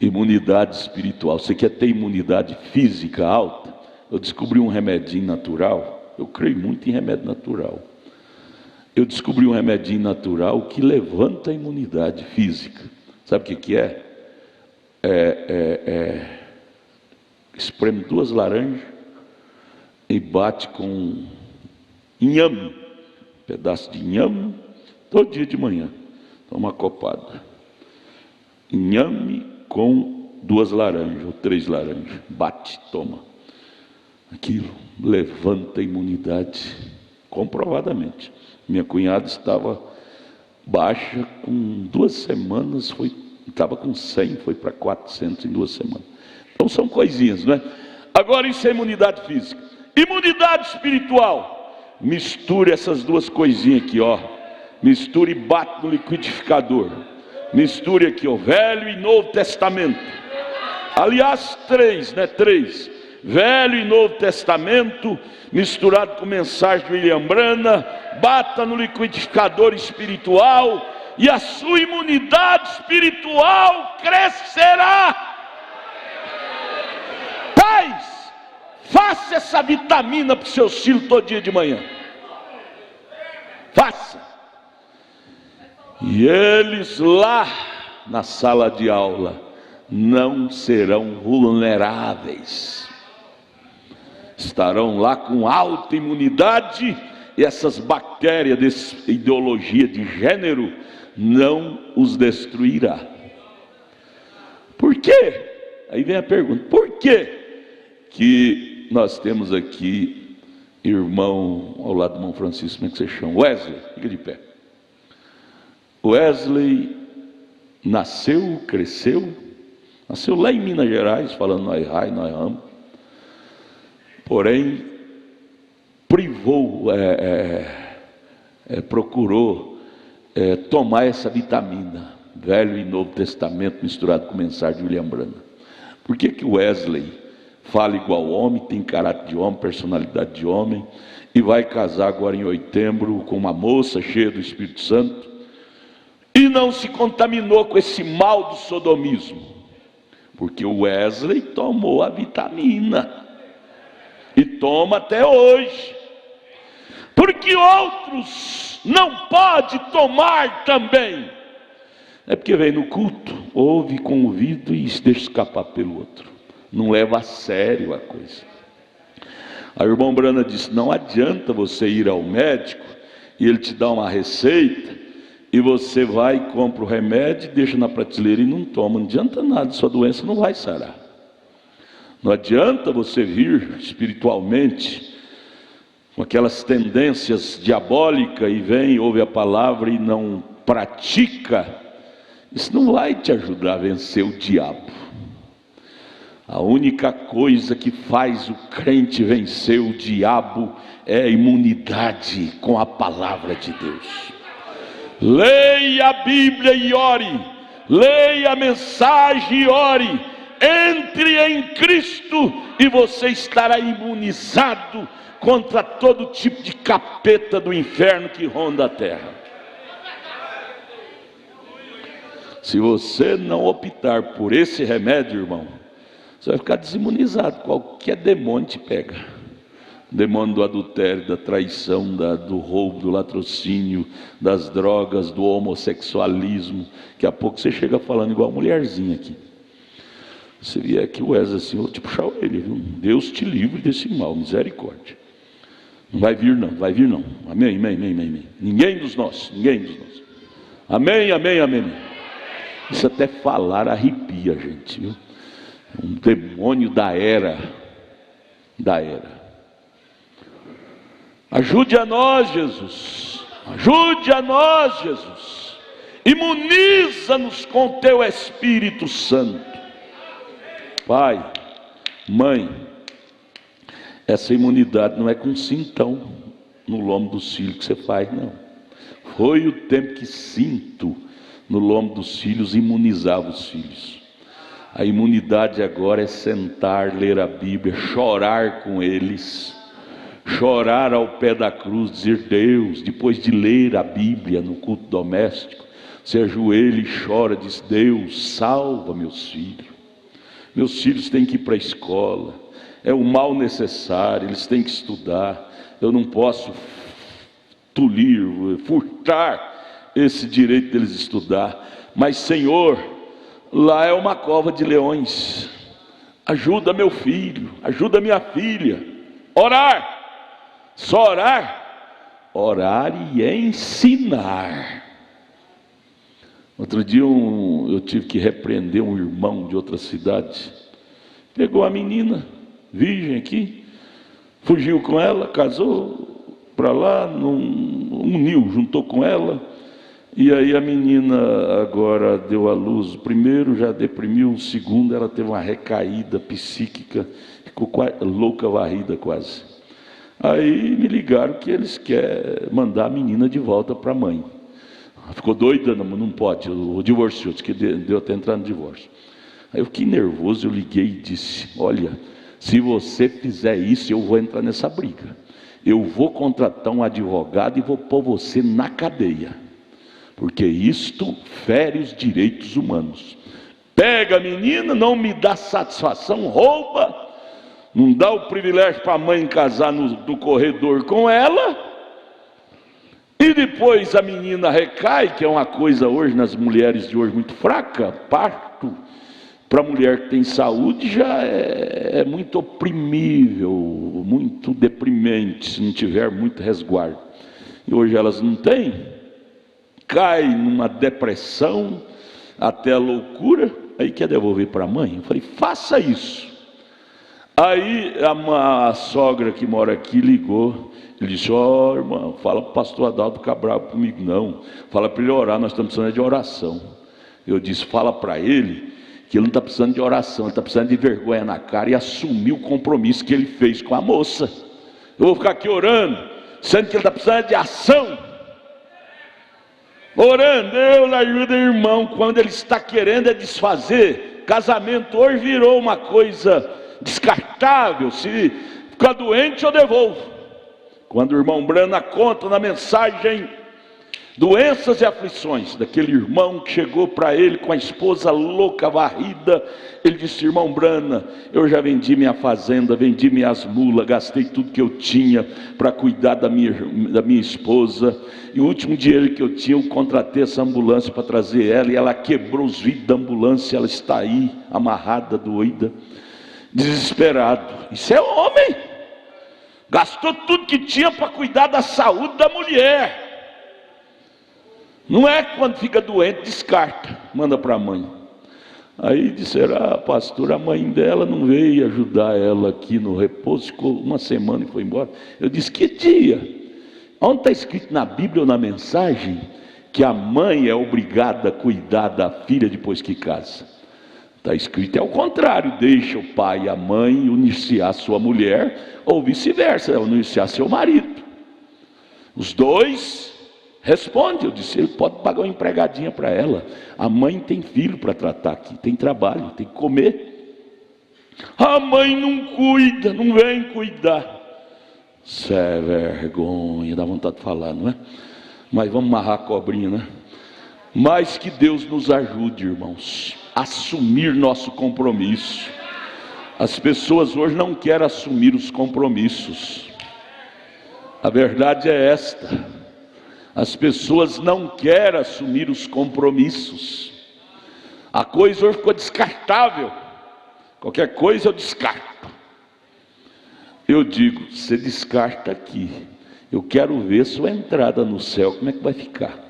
Imunidade espiritual. Você quer ter imunidade física alta? Eu descobri um remedinho natural. Eu creio muito em remédio natural. Eu descobri um remedinho natural que levanta a imunidade física. Sabe o que é? Espreme 2 laranjas e bate com inhame, pedaço de inhame, todo dia de manhã, toma uma copada. Inhame com 2 laranjas ou 3 laranjas, bate, toma. Aquilo levanta a imunidade, comprovadamente. Minha cunhada estava baixa, com 2 semanas, estava com 100, foi para 400 em 2 semanas. Então são coisinhas, não é? Agora isso é imunidade física. Imunidade espiritual, misture essas 2 coisinhas aqui, ó. Misture e bate no liquidificador. Misture aqui, ó, Velho e Novo Testamento. Aliás, 3, né? 3. Velho e Novo Testamento, misturado com mensagem de William Branham. Bata no liquidificador espiritual e a sua imunidade espiritual crescerá. Pais, faça essa vitamina para os seus filhos todo dia de manhã. Faça. E eles lá na sala de aula não serão vulneráveis. Estarão lá com alta imunidade, e essas bactérias dessa ideologia de gênero não os destruirá. Por quê? Aí vem a pergunta: por quê que nós temos aqui irmão ao lado do irmão Francisco, como é que você chama? Wesley, fica de pé. Wesley nasceu, cresceu, nasceu lá em Minas Gerais, falando nós rai, nós ramos. Porém, procurou tomar essa vitamina, Velho e Novo Testamento misturado com mensagem de William Branham. Por que que Wesley fala igual homem, tem caráter de homem, personalidade de homem, e vai casar agora em setembro com uma moça cheia do Espírito Santo, e não se contaminou com esse mal do sodomismo? Porque o Wesley tomou a vitamina, e toma até hoje. Porque outros não podem tomar também? É porque vem no culto, ouve com o ouvido e deixa escapar pelo outro, não leva a sério a coisa. A irmã Brana disse: não adianta você ir ao médico e ele te dá uma receita, e você vai e compra o remédio, deixa na prateleira e não toma. Não adianta nada, sua doença não vai sarar. Não adianta você vir espiritualmente com aquelas tendências diabólicas e vem, ouve a palavra e não pratica. Isso não vai te ajudar a vencer o diabo. A única coisa que faz o crente vencer o diabo é a imunidade com a palavra de Deus. Leia a Bíblia e ore, leia a mensagem e ore, entre em Cristo e você estará imunizado contra todo tipo de capeta do inferno que ronda a terra. Se você não optar por esse remédio, irmão, você vai ficar desimunizado. Qualquer demônio te pega. Demônio do adultério, da traição, do roubo, do latrocínio, das drogas, do homossexualismo. Daqui a pouco você chega falando igual a mulherzinha aqui. Você vier aqui, o Wesley, assim, eu vou te puxar ele, viu? Deus te livre desse mal, misericórdia. Não vai vir não, vai vir não. Amém, amém, amém, amém. Ninguém dos nossos, ninguém dos nossos. Amém, amém, amém. Isso até falar arrepia, gente, viu? Um demônio da era. Ajude a nós, Jesus. Ajude a nós, Jesus. Imuniza-nos com teu Espírito Santo. Pai, mãe, essa imunidade não é com cintão no lombo dos filhos que você faz, não. Foi o tempo que cinto no lombo dos filhos imunizava os filhos. A imunidade agora é sentar, ler a Bíblia, chorar com eles, chorar ao pé da cruz, dizer: Deus, depois de ler a Bíblia no culto doméstico, se ajoelha e chora, diz: Deus, salva meus filhos. Meus filhos têm que ir para a escola, é o mal necessário, eles têm que estudar. Eu não posso furtar esse direito deles estudar. Mas, Senhor, lá é uma cova de leões. Ajuda meu filho, ajuda minha filha. Orar, só orar, orar e ensinar. Outro dia eu tive que repreender um irmão de outra cidade. Pegou a menina, virgem aqui, fugiu com ela, casou para lá, uniu, juntou com ela. E aí a menina agora deu à luz. O primeiro já deprimiu, o segundo ela teve uma recaída psíquica, ficou louca, varrida quase. Aí me ligaram que eles querem mandar a menina de volta para a mãe. Ficou doida, não pode, o divorciou, disse que deu até entrar no divórcio. Aí eu fiquei nervoso, eu liguei e disse: olha, se você fizer isso, eu vou entrar nessa briga. Eu vou contratar um advogado e vou pôr você na cadeia, porque isto fere os direitos humanos. Pega a menina, não me dá satisfação, rouba, não dá o privilégio para a mãe casar no corredor com ela. E depois a menina recai, que é uma coisa hoje nas mulheres de hoje muito fraca. Parto para a mulher que tem saúde já é muito oprimível, muito deprimente, se não tiver muito resguardo. E hoje elas não têm, cai numa depressão, até a loucura, aí quer devolver para a mãe. Eu falei: faça isso. Aí a sogra que mora aqui ligou. Ele disse: ó, irmão, fala para o pastor Adalto ficar bravo comigo não. Fala para ele orar, nós estamos precisando de oração. Eu disse: fala para ele que ele não está precisando de oração, ele está precisando de vergonha na cara e assumir o compromisso que ele fez com a moça. Eu vou ficar aqui orando, sendo que ele está precisando de ação. Orando, Deus ajuda o irmão, quando ele está querendo desfazer. Casamento hoje virou uma coisa descartável. Se ficar doente eu devolvo. Quando o irmão Brana conta na mensagem doenças e aflições daquele irmão que chegou para ele com a esposa louca, varrida, ele disse: irmão Brana, eu já vendi minha fazenda, vendi minhas mulas, gastei tudo que eu tinha para cuidar da minha esposa, e o último dinheiro que eu tinha, eu contratei essa ambulância para trazer ela, e ela quebrou os vidros da ambulância, ela está aí, amarrada, doida, desesperado. Isso é homem, gastou tudo que tinha para cuidar da saúde da mulher. Não é quando fica doente, descarta, manda para a mãe. Aí disseram: pastor, a mãe dela não veio ajudar ela aqui no repouso, ficou uma semana e foi embora. Eu disse: que dia? Onde está escrito na Bíblia ou na mensagem que a mãe é obrigada a cuidar da filha depois que casa? Está escrito é o contrário: deixa o pai e a mãe uniciar sua mulher, ou vice-versa, uniciar seu marido. Os dois responde. Eu disse: ele pode pagar uma empregadinha para ela. A mãe tem filho para tratar aqui, tem trabalho, tem que comer. A mãe não cuida, não vem cuidar. Isso é vergonha, dá vontade de falar, não é? Mas vamos amarrar a cobrinha, né? Mas que Deus nos ajude, irmãos, a assumir nosso compromisso. As pessoas hoje não querem assumir os compromissos. A verdade é esta: as pessoas não querem assumir os compromissos. A coisa hoje ficou descartável. Qualquer coisa eu descarto. Eu digo: você descarta aqui, eu quero ver sua entrada no céu, como é que vai ficar?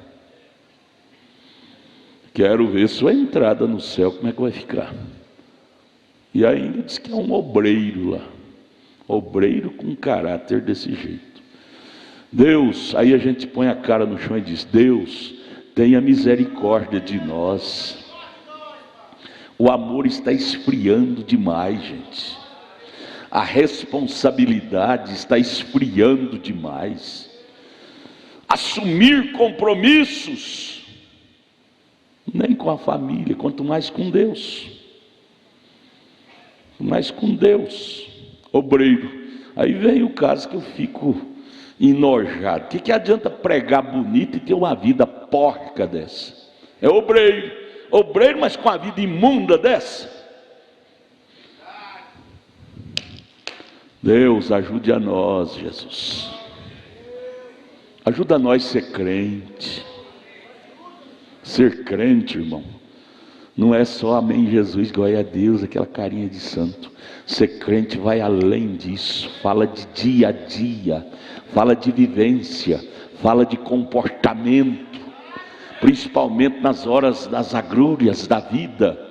Quero ver sua entrada no céu, como é que vai ficar? E ainda diz que é um obreiro lá, obreiro com caráter desse jeito. Deus, aí a gente põe a cara no chão e diz: Deus, tenha misericórdia de nós. O amor está esfriando demais, gente. A responsabilidade está esfriando demais. Assumir compromissos, nem com a família, quanto mais com Deus. Mas com Deus, obreiro. Aí vem o caso que eu fico enojado. O que adianta pregar bonito e ter uma vida porca dessa? É obreiro, obreiro, mas com a vida imunda dessa. Deus, ajude a nós, Jesus. Ajuda nós a ser crente. Ser crente, irmão, não é só amém Jesus, glória a Deus, aquela carinha de santo. Ser crente vai além disso. Fala de dia a dia, fala de vivência, fala de comportamento. principalmente nas horas das agrúrias da vida.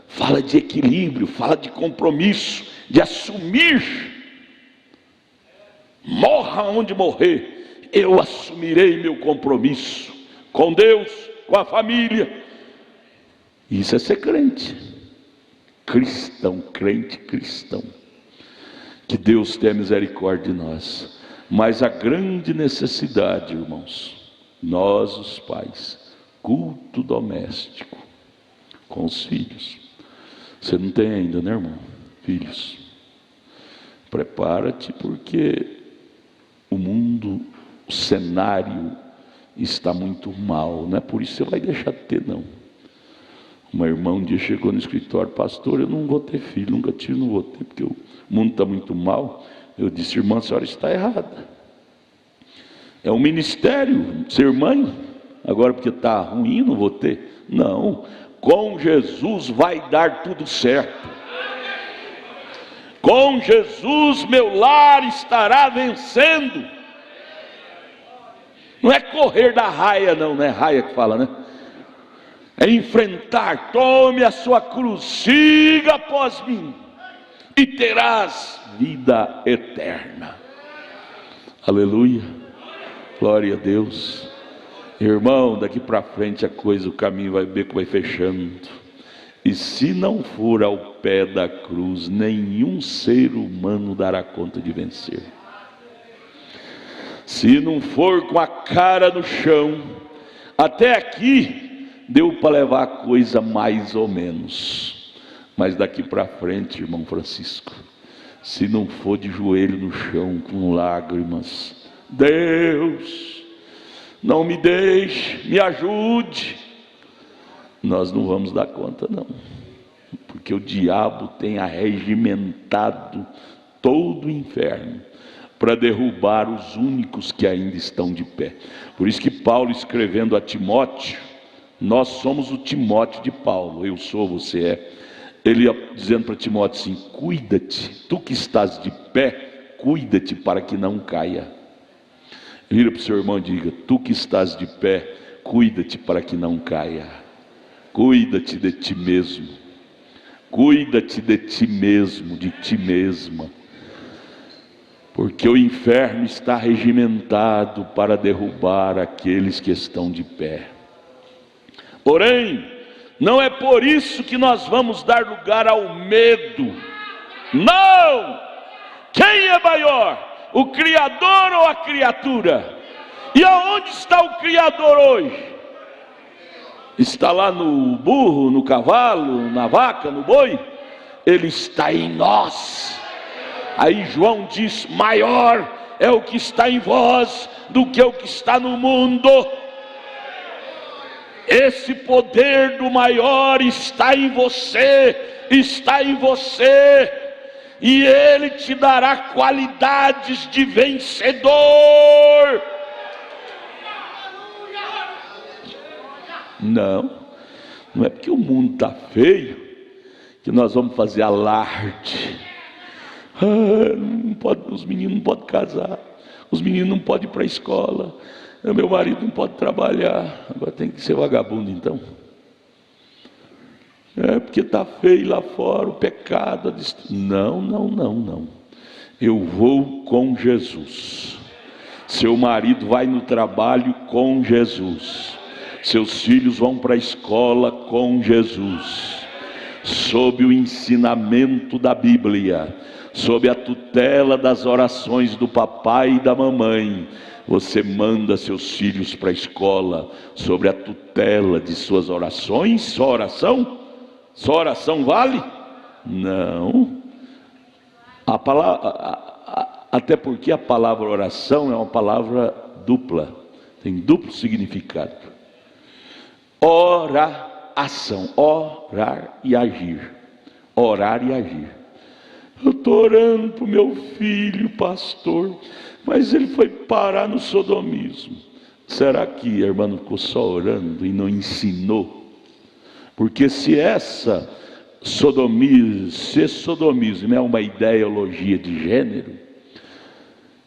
Fala de equilíbrio, fala de compromisso, de assumir. Morra onde morrer, eu assumirei meu compromisso com Deus, com a família. Isso é ser crente, cristão, crente cristão. Que Deus tenha misericórdia de nós. Mas a grande necessidade, irmãos, nós os pais, culto doméstico com os filhos. Você não tem ainda, né, irmão? Filhos, prepara-te, porque o mundo, o cenário está muito mal. Não é por isso que você vai deixar de ter, não. Uma irmã um dia chegou no escritório: pastor, eu não vou ter filho, nunca tive, não vou ter, porque o mundo está muito mal. Eu disse: irmã, a senhora está errada. É um ministério ser mãe. Agora porque está ruim, não vou ter. Não, com Jesus vai dar tudo certo. Com Jesus meu lar estará vencendo. Não é correr da raia, não é raia que fala, né? É enfrentar. Tome a sua cruz, siga após mim, e terás vida eterna. Aleluia, glória a Deus. Irmão, daqui para frente a coisa, o caminho vai ver que vai fechando. E se não for ao pé da cruz, nenhum ser humano dará conta de vencer. Se não for com a cara no chão, até aqui deu para levar a coisa mais ou menos. Mas daqui para frente, irmão Francisco, se não for de joelho no chão, com lágrimas: Deus, não me deixe, me ajude, nós não vamos dar conta, não. Porque o diabo tem arregimentado todo o inferno para derrubar os únicos que ainda estão de pé. Por isso que Paulo, escrevendo a Timóteo, nós somos o Timóteo de Paulo, eu sou, você é. Ele ia dizendo para Timóteo assim: cuida-te, tu que estás de pé, cuida-te para que não caia. Vira para o seu irmão e diga: tu que estás de pé, cuida-te para que não caia. Cuida-te de ti mesmo. Cuida-te de ti mesmo, de ti mesma. Porque o inferno está regimentado para derrubar aqueles que estão de pé. Porém, não é por isso que nós vamos dar lugar ao medo. Não! Quem é maior? O Criador ou a criatura? E aonde está o Criador hoje? Está lá no burro, no cavalo, na vaca, no boi? Ele está em nós. Aí João diz: maior é o que está em vós do que o que está no mundo. Esse poder do maior está em você, está em você, e ele te dará qualidades de vencedor. Não é porque o mundo está feio que nós vamos fazer alarde. Não pode, os meninos não podem casar, os meninos não podem ir para a escola, meu marido não pode trabalhar, agora tem que ser vagabundo então. É porque está feio lá fora, o pecado, não. Eu vou com Jesus. Seu marido vai no trabalho com Jesus. Seus filhos vão para a escola com Jesus. Sob o ensinamento da Bíblia, sob a tutela das orações do papai e da mamãe, você manda seus filhos para a escola, sobre a tutela de suas orações. Só oração vale? Não. A palavra, até porque a palavra oração é uma palavra dupla, tem duplo significado. Oração, orar e agir. Orar e agir. Eu estou orando para o meu filho, pastor, mas ele foi parar no sodomismo. Será que a irmã não ficou só orando e não ensinou? Porque se essa sodomismo é uma ideologia de gênero,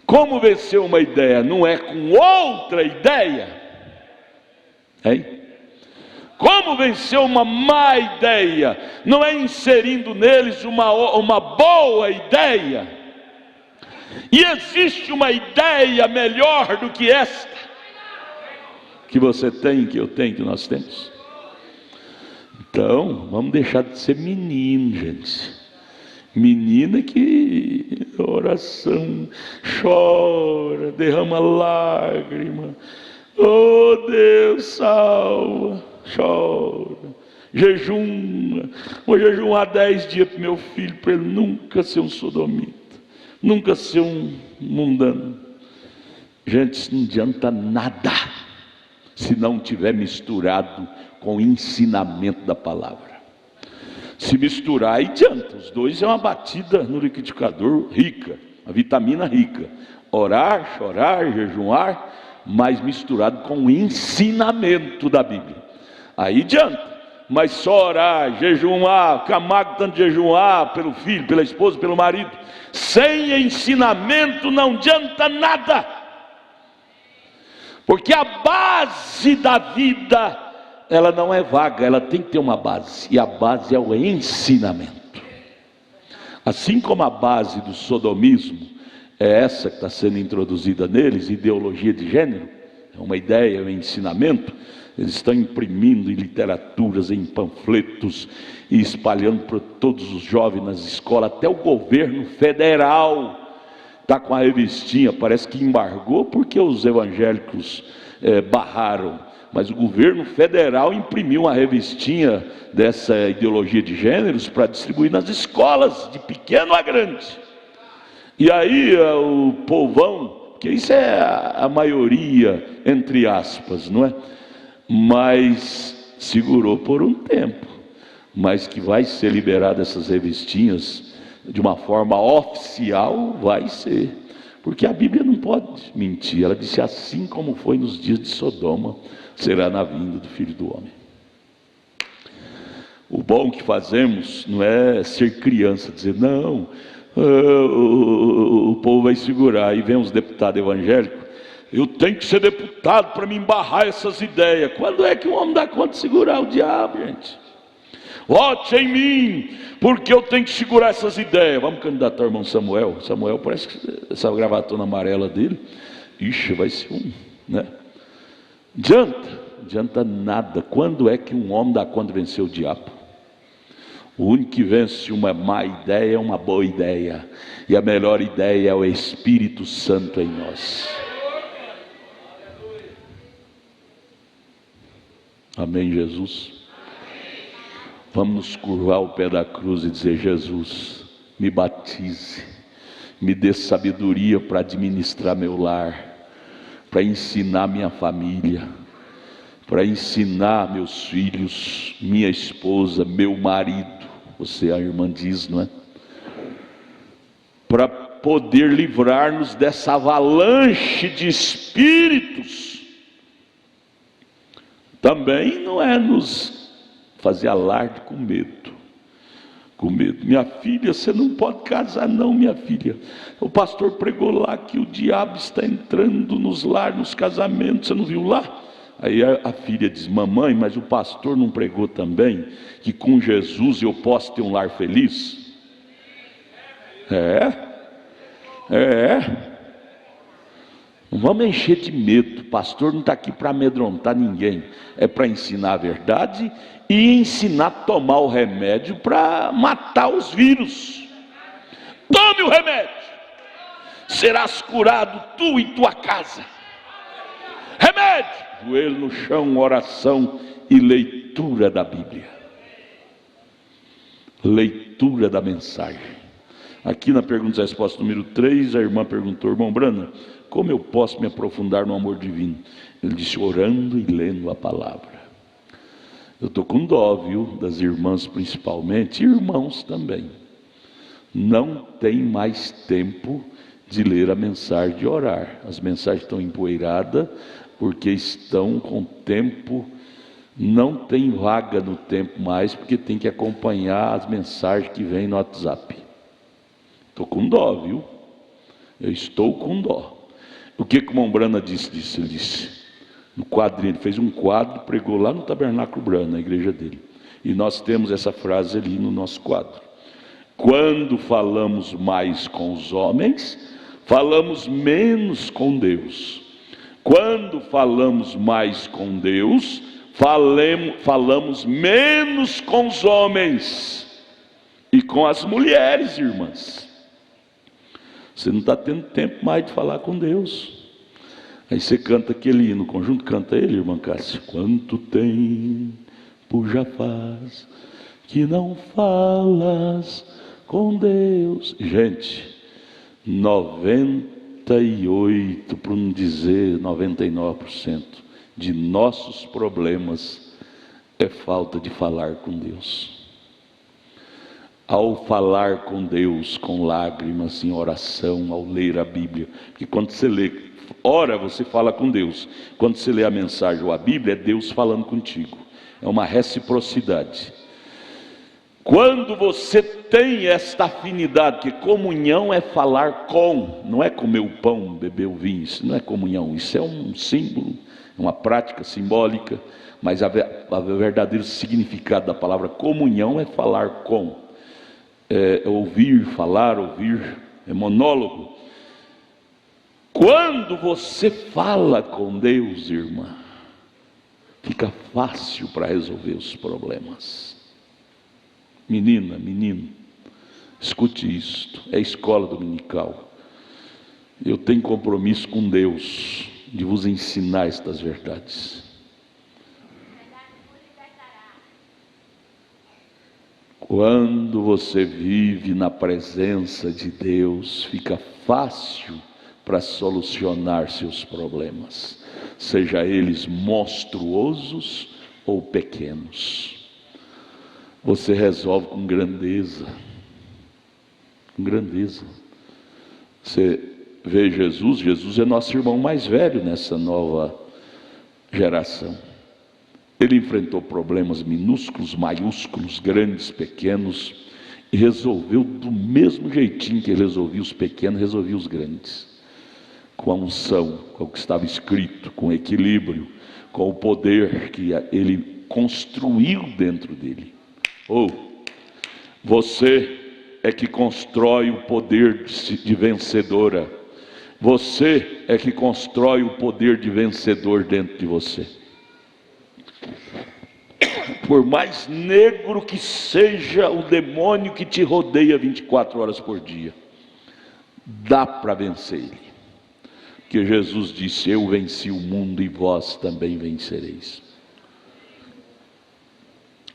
como vencer uma ideia? Não é com outra ideia? Hein? Como vencer uma má ideia? Não é inserindo neles uma boa ideia. E existe uma ideia melhor do que esta, que você tem, que eu tenho, que nós temos. Então, vamos deixar de ser menino, gente. Menina que oração, chora, derrama lágrima. Oh Deus, salva, chora, jejuma. Vou jejuar 10 dias para meu filho, para ele nunca ser um sodomita, nunca ser um mundano. Gente, isso não adianta nada se não tiver misturado com o ensinamento da palavra. Se misturar, aí adianta. Os dois é uma batida no liquidificador rica, a vitamina rica. Orar, chorar, jejuar, mas misturado com o ensinamento da Bíblia. Aí adianta. Mas só orar, jejuar, ficar magro tanto de jejuar pelo filho, pela esposa, pelo marido, sem ensinamento não adianta nada. Porque a base da vida, ela não é vaga, ela tem que ter uma base, e a base é o ensinamento. Assim como a base do sodomismo é essa que está sendo introduzida neles, ideologia de gênero, é uma ideia, é um ensinamento. Eles estão imprimindo em literaturas, em panfletos, e espalhando para todos os jovens nas escolas. Até o governo federal está com a revistinha, parece que embargou porque os evangélicos barraram, mas o governo federal imprimiu uma revistinha dessa ideologia de gêneros para distribuir nas escolas, de pequeno a grande. E aí o povão, que isso é a maioria, entre aspas, não é? Mas segurou por um tempo, mas que vai ser liberada essas revistinhas de uma forma oficial, vai ser, porque a Bíblia não pode mentir. Ela disse: assim como foi nos dias de Sodoma, será na vinda do Filho do Homem. O bom que fazemos não é ser criança, dizer não, o povo vai segurar. Aí vem os deputados evangélicos: eu tenho que ser deputado para me embarrar essas ideias. Quando é que um homem dá conta de segurar o diabo, gente? Vote em mim, porque eu tenho que segurar essas ideias. Vamos candidatar ao irmão Samuel. Samuel parece que essa gravatona amarela dele, ixi, vai ser né? Adianta nada. Quando é que um homem dá conta de vencer o diabo? O único que vence uma má ideia é uma boa ideia, e a melhor ideia é o Espírito Santo em nós. Amém, Jesus? Vamos nos curvar ao pé da cruz e dizer: Jesus, me batize, me dê sabedoria para administrar meu lar, para ensinar minha família, para ensinar meus filhos, minha esposa, meu marido. Você, a irmã diz, não é? Para poder livrar-nos dessa avalanche de espíritos. Também não é nos fazer alarde com medo. Com medo. Minha filha, você não pode casar não, minha filha. O pastor pregou lá que o diabo está entrando nos lares, nos casamentos. Você não viu lá? Aí a filha diz: mamãe, mas o pastor não pregou também que com Jesus eu posso ter um lar feliz? Não vamos encher de medo. O pastor não está aqui para amedrontar ninguém, é para ensinar a verdade e ensinar a tomar o remédio para matar os vírus. Tome o remédio, serás curado tu e tua casa. Remédio, joelho no chão, oração e leitura da Bíblia, leitura da mensagem. Aqui na pergunta e resposta número 3, a irmã perguntou: irmão Brana, como eu posso me aprofundar no amor divino? Ele disse: orando e lendo a palavra. Eu estou com dó, viu, das irmãs principalmente, e irmãos também. Não tem mais tempo de ler a mensagem, de orar. As mensagens estão empoeiradas, porque estão com tempo, não tem vaga no tempo mais, porque tem que acompanhar as mensagens que vêm no WhatsApp. Estou com dó, viu? Eu estou com dó. O que o irmão Brana disse disso? Ele disse: No quadrinho, ele fez um quadro, pregou lá no Tabernáculo Brando, na igreja dele. E nós temos essa frase ali no nosso quadro. Quando falamos mais com os homens, falamos menos com Deus. Quando falamos mais com Deus, falamos menos com os homens e com as mulheres, irmãs. Você não está tendo tempo mais de falar com Deus. Aí você canta aquele hino, o conjunto canta ele, irmã Cássia. Quanto tempo já faz que não falas com Deus? Gente, 98, para não dizer 99%, de nossos problemas é falta de falar com Deus. Ao falar com Deus, com lágrimas, em oração, ao ler a Bíblia, porque quando você lê, ora, você fala com Deus. Quando você lê a mensagem ou a Bíblia, é Deus falando contigo. É uma reciprocidade. Quando você tem esta afinidade, que comunhão é falar com, não é comer o pão, beber o vinho, isso não é comunhão, isso é um símbolo, uma prática simbólica, mas o verdadeiro significado da palavra comunhão é falar com, é ouvir, falar, ouvir, é monólogo. Quando você fala com Deus, irmã, fica fácil para resolver os problemas. Menina, menino, escute isto, é escola dominical. Eu tenho compromisso com Deus de vos ensinar estas verdades. Quando você vive na presença de Deus, fica fácil para solucionar seus problemas, seja eles monstruosos ou pequenos. Você resolve com grandeza. Com grandeza. Você vê Jesus, Jesus é nosso irmão mais velho nessa nova geração. Ele enfrentou problemas minúsculos, maiúsculos, grandes, pequenos, e resolveu do mesmo jeitinho que ele resolvia os pequenos, resolvia os grandes. Com a unção, com o que estava escrito, com equilíbrio, com o poder que ele construiu dentro dele. Você é que constrói o poder de vencedora. Você é que constrói o poder de vencedor dentro de você. Por mais negro que seja o demônio que te rodeia 24 horas por dia, dá para vencer ele. Porque Jesus disse: eu venci o mundo e vós também vencereis.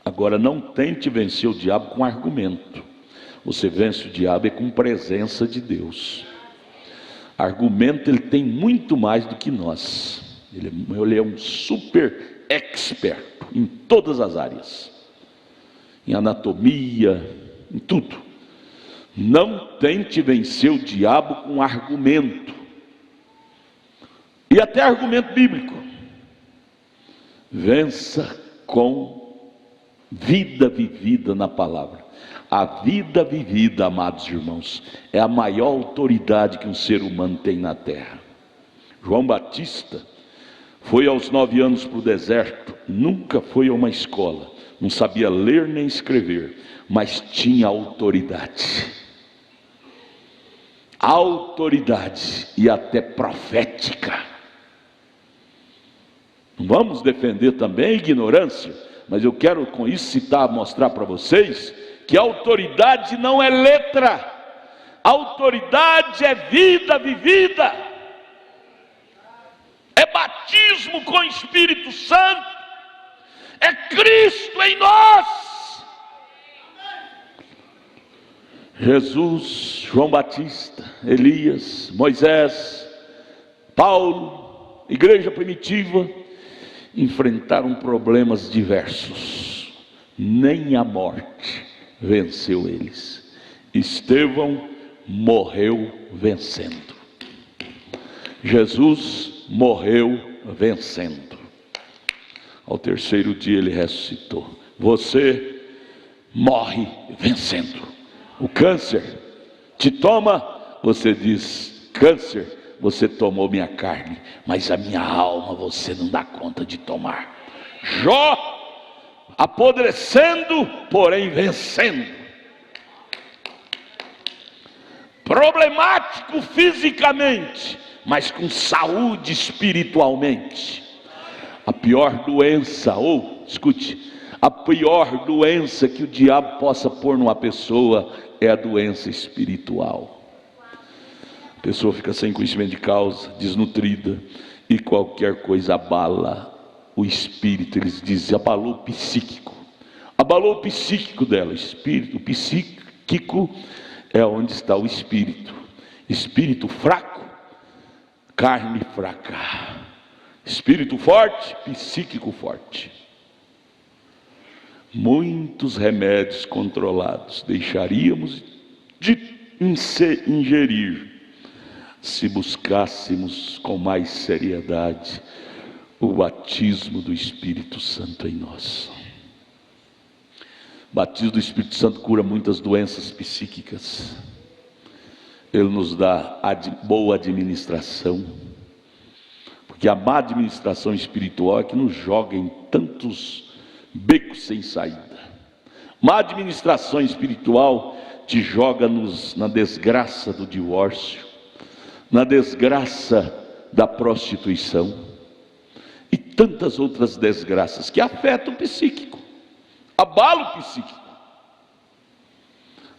Agora, não tente vencer o diabo com argumento. Você vence o diabo com presença de Deus. Argumento, ele tem muito mais do que nós. Ele é um super expert em todas as áreas. Em anatomia, em tudo. Não tente vencer o diabo com argumento. E até argumento bíblico. Vença com vida vivida na palavra. A vida vivida, amados irmãos, é a maior autoridade que um ser humano tem na terra. João Batista foi aos 9 anos para o deserto, nunca foi a uma escola, não sabia ler nem escrever, mas tinha autoridade. Autoridade e até profética. Não vamos defender também a ignorância, mas eu quero com isso mostrar para vocês que autoridade não é letra, autoridade é vida vivida, é batismo com o Espírito Santo, é Cristo em nós. Jesus, João Batista, Elias, Moisés, Paulo, igreja primitiva, enfrentaram problemas diversos, nem a morte venceu eles. Estevão morreu vencendo. Jesus morreu vencendo. Ao terceiro dia ele ressuscitou. Você morre vencendo. O câncer te toma, você diz: câncer, você tomou minha carne, mas a minha alma você não dá conta de tomar. Jó, apodrecendo, porém vencendo. Problemático fisicamente, mas com saúde espiritualmente. A pior doença, escute, a pior doença que o diabo possa pôr numa pessoa é a doença espiritual. A pessoa fica sem conhecimento de causa, desnutrida, e qualquer coisa abala o espírito. Eles dizem, abalou o psíquico dela. O psíquico é onde está o espírito. Espírito fraco, carne fraca. Espírito forte, psíquico forte. Muitos remédios controlados deixaríamos de ingerir se buscássemos com mais seriedade o batismo do Espírito Santo em nós. O batismo do Espírito Santo cura muitas doenças psíquicas. Ele nos dá boa administração, porque a má administração espiritual é que nos joga em tantos becos sem saída. Má administração espiritual te joga na desgraça do divórcio, na desgraça da prostituição e tantas outras desgraças que afetam o psíquico, abalam o psíquico.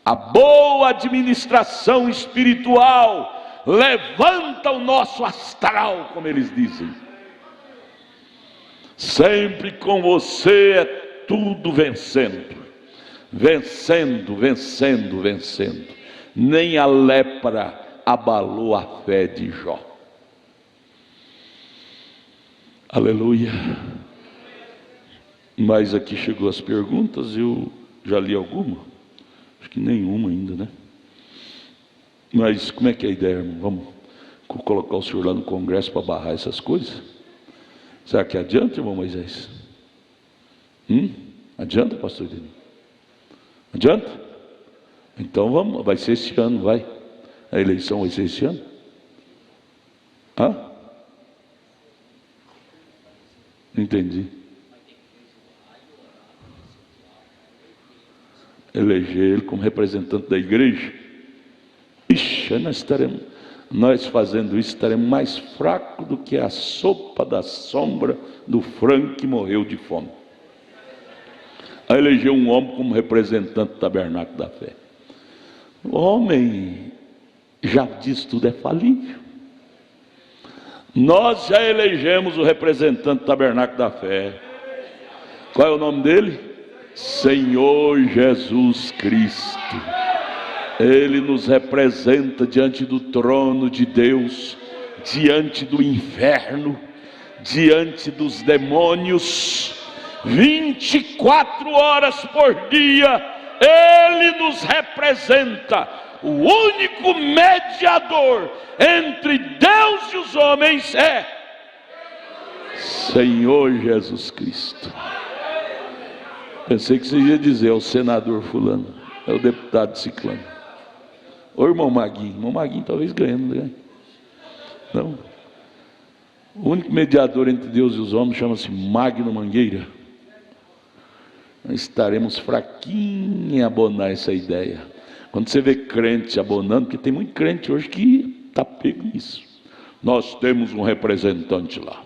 A boa administração espiritual levanta o nosso astral, como eles dizem. Sempre com você é tudo vencendo, vencendo, vencendo, vencendo. Nem a lepra abalou a fé de Jó. Aleluia. Mas aqui chegou as perguntas, eu já li alguma, acho que nenhuma ainda, né? Mas como é que é a ideia, irmão? Vamos colocar o senhor lá no congresso para barrar essas coisas? Será que adianta, irmão Moisés? Adianta, pastor Denis? Adianta? Então vamos, vai ser esse ano, vai. A eleição vai ser esse ano? Não entendi. Eleger ele como representante da igreja? Ixi, nós fazendo isso estaremos mais fracos do que a sopa da sombra do frango que morreu de fome. A eleger um homem como representante do tabernáculo da fé. O homem já diz tudo é falível. Nós já elegemos o representante do tabernáculo da fé. Qual é o nome dele? Senhor Jesus Cristo. Ele nos representa diante do trono de Deus, diante do inferno, diante dos demônios. 24 horas por dia Ele nos representa. O único mediador entre Deus e os homens é Senhor Jesus Cristo. Pensei que você ia dizer, é o senador fulano, é o deputado ciclano. Ô irmão Maguinho talvez ganhando, não ganha? Não. O único mediador entre Deus e os homens chama-se Magno Mangueira. Nós estaremos fraquinhos em abonar essa ideia. Quando você vê crente abonando, porque tem muito crente hoje que está pego nisso. Nós temos um representante lá.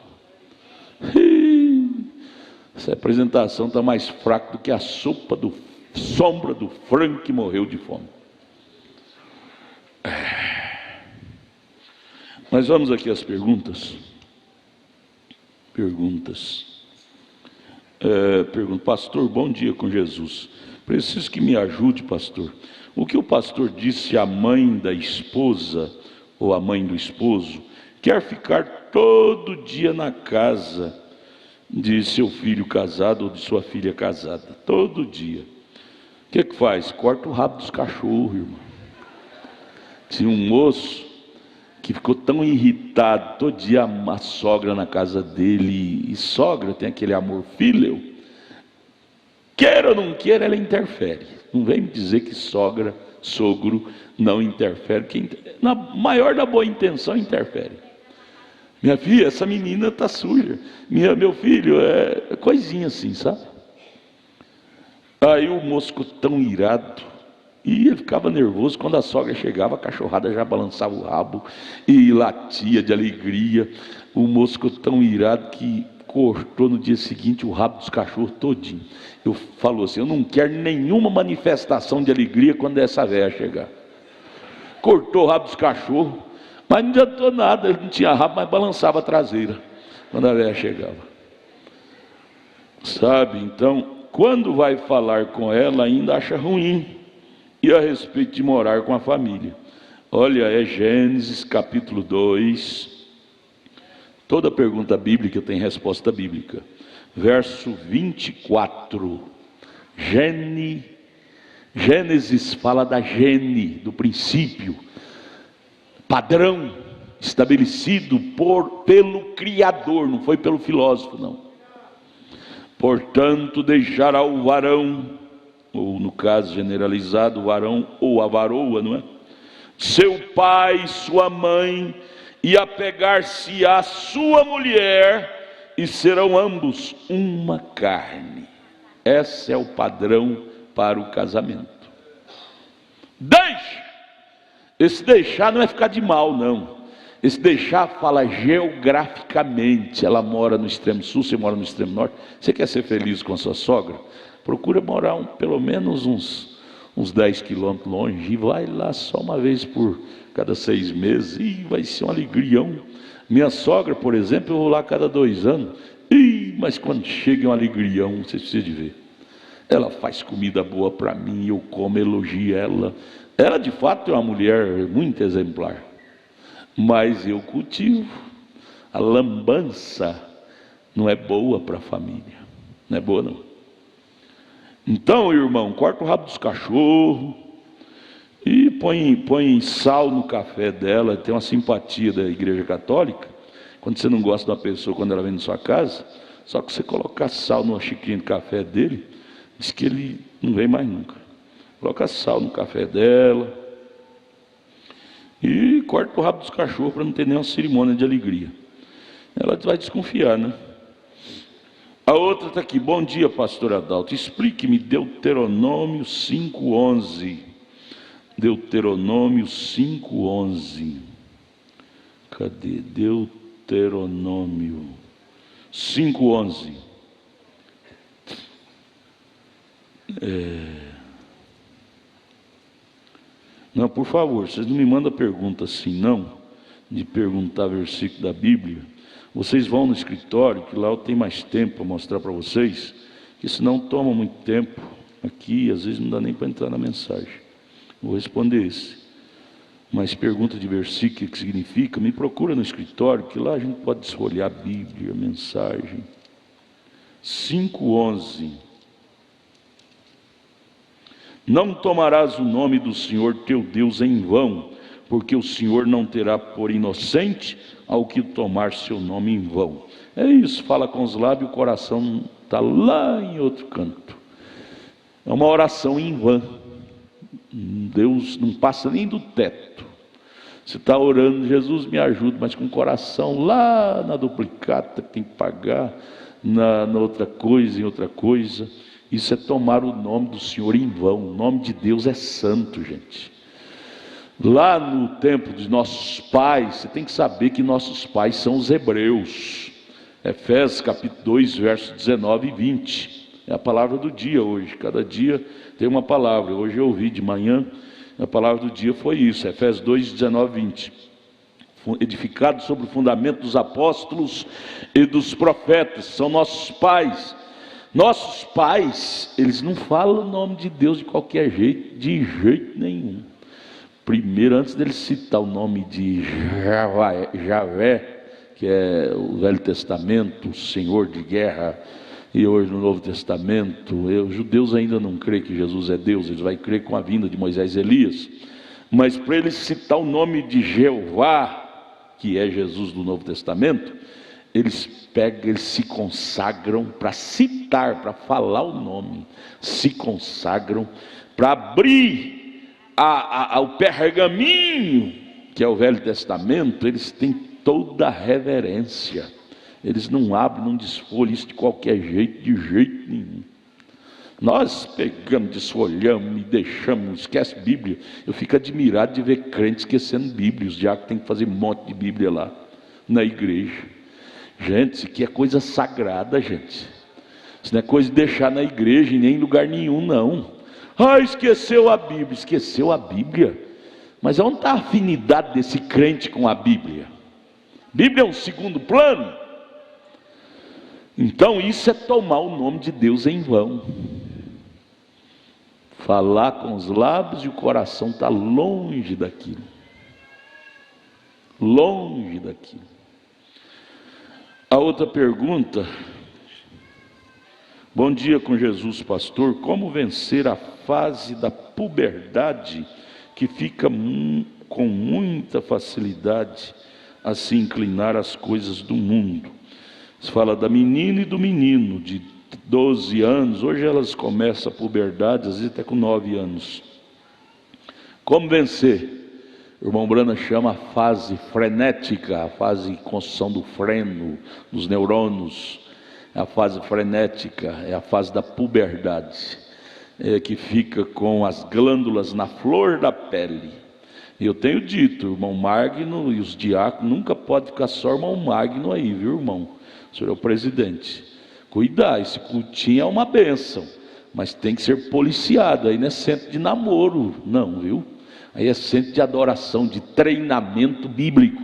Essa representação está mais fraca do que a sopa do sombra do frango que morreu de fome. Mas vamos aqui às perguntas. Pergunta, pastor, bom dia com Jesus. Preciso que me ajude, pastor. O que o pastor disse à mãe da esposa ou à mãe do esposo quer ficar todo dia na casa de seu filho casado ou de sua filha casada, todo dia? O que faz? Corta o rabo dos cachorros, irmão. Tinha um moço que ficou tão irritado, todo dia a sogra na casa dele, e sogra tem aquele amor filial, que queira ou não queira, ela interfere. Não vem me dizer que sogro não interfere. Na maior da boa intenção, interfere. Minha filha, essa menina está suja. Meu filho, é coisinha assim, sabe? Aí o moço ficou tão irado. E ele ficava nervoso quando a sogra chegava, a cachorrada já balançava o rabo e latia de alegria. O moço ficou tão irado que cortou no dia seguinte o rabo dos cachorros todinho. Eu falou assim: eu não quero nenhuma manifestação de alegria quando essa velha chegar. Cortou o rabo dos cachorros, mas não adiantou nada, ele não tinha rabo, mas balançava a traseira quando a velha chegava. Sabe, então, quando vai falar com ela, ainda acha ruim. E a respeito de morar com a família, olha, é Gênesis capítulo 2, toda pergunta bíblica tem resposta bíblica, verso 24, Gênesis fala da gene, do princípio, padrão estabelecido pelo Criador, não foi pelo filósofo não. Portanto deixará o varão, ou no caso generalizado, o varão ou a varoa, não é? Seu pai, sua mãe, e apegar-se à sua mulher, e serão ambos uma carne. Esse é o padrão para o casamento. Deixa! Esse deixar não é ficar de mal, não. Esse deixar fala geograficamente. Ela mora no extremo sul, você mora no extremo norte. Você quer ser feliz com a sua sogra? Procura morar pelo menos uns 10 quilômetros longe, e vai lá só uma vez por cada 6 meses, e vai ser um alegrião. Minha sogra, por exemplo, eu vou lá cada 2 anos, mas quando chega é um alegrião, você precisa de ver. Ela faz comida boa para mim, eu como, elogio ela. Ela de fato é uma mulher muito exemplar, mas eu cultivo. A lambança não é boa para a família, não é boa não. Então, irmão, corta o rabo dos cachorros e põe sal no café dela. Tem uma simpatia da igreja católica. Quando você não gosta de uma pessoa, quando ela vem na sua casa, só que você colocar sal numa xicrinha de café dele, diz que ele não vem mais nunca. Coloca sal no café dela e corta o rabo dos cachorros para não ter nenhuma cerimônia de alegria. Ela vai desconfiar, né? A outra está aqui: bom dia, pastor Adalto, explique-me Deuteronômio 5,11. Deuteronômio 5,11. Cadê? Deuteronômio 5,11. Não, por favor, vocês não me mandam pergunta assim, não, de perguntar versículo da Bíblia. Vocês vão no escritório, que lá eu tenho mais tempo para mostrar para vocês, que senão toma muito tempo aqui, às vezes não dá nem para entrar na mensagem. Vou responder esse. Mas pergunta de versículo, o que significa, me procura no escritório, que lá a gente pode desfolhar a Bíblia, a mensagem. 5,11. Não tomarás o nome do Senhor teu Deus em vão, porque o Senhor não terá por inocente ao que tomar seu nome em vão. É isso, fala com os lábios, o coração está lá em outro canto. É uma oração em vão. Deus não passa nem do teto. Você está orando, Jesus me ajuda, mas com o coração lá na duplicata, tem que pagar, na outra coisa, em outra coisa. Isso é tomar o nome do Senhor em vão. O nome de Deus é santo, gente. Lá no tempo dos nossos pais, você tem que saber que nossos pais são os hebreus. Efésios capítulo 2, versos 19 e 20. É a palavra do dia hoje. Cada dia tem uma palavra. Hoje eu ouvi de manhã, a palavra do dia foi isso. Efésios 2, 19 e 20. Edificado sobre o fundamento dos apóstolos e dos profetas. São nossos pais. Nossos pais, eles não falam o nome de Deus de qualquer jeito, de jeito nenhum. Primeiro, antes dele citar o nome de Javé, que é o Velho Testamento, o Senhor de guerra, e hoje no Novo Testamento, os judeus ainda não creem que Jesus é Deus, eles vão crer com a vinda de Moisés e Elias, mas para ele citar o nome de Jeová, que é Jesus do Novo Testamento, eles pegam, eles se consagram para citar, para falar o nome, se consagram para abrir o pergaminho, que é o Velho Testamento. Eles têm toda a reverência, eles não abrem, não desfolham isso de qualquer jeito, de jeito nenhum. Nós pegamos, desfolhamos e deixamos, esquece Bíblia. Eu fico admirado de ver crentes esquecendo Bíblia. Os diáconos têm que fazer um monte de Bíblia lá na igreja. Gente, isso aqui é coisa sagrada, gente. Isso não é coisa de deixar na igreja e nem em lugar nenhum, não. Esqueceu a Bíblia. Esqueceu a Bíblia? Mas onde está a afinidade desse crente com a Bíblia? Bíblia é um segundo plano. Então isso é tomar o nome de Deus em vão. Falar com os lábios e o coração está longe daquilo. Longe daquilo. A outra pergunta: bom dia com Jesus, pastor. Como vencer a fase da puberdade que fica com muita facilidade a se inclinar às coisas do mundo? Se fala da menina e do menino de 12 anos, hoje elas começam a puberdade, às vezes até com 9 anos. Como vencer? O irmão Brana chama a fase frenética, a fase de construção do freno, dos neurônios. A fase frenética é a fase da puberdade, que fica com as glândulas na flor da pele. E eu tenho dito, o irmão Magno e os diáconos, nunca pode ficar só o irmão Magno aí, viu, irmão? O senhor é o presidente. Cuidar, esse cultinho é uma bênção, mas tem que ser policiado. Aí não é centro de namoro, não, viu? Aí é centro de adoração, de treinamento bíblico,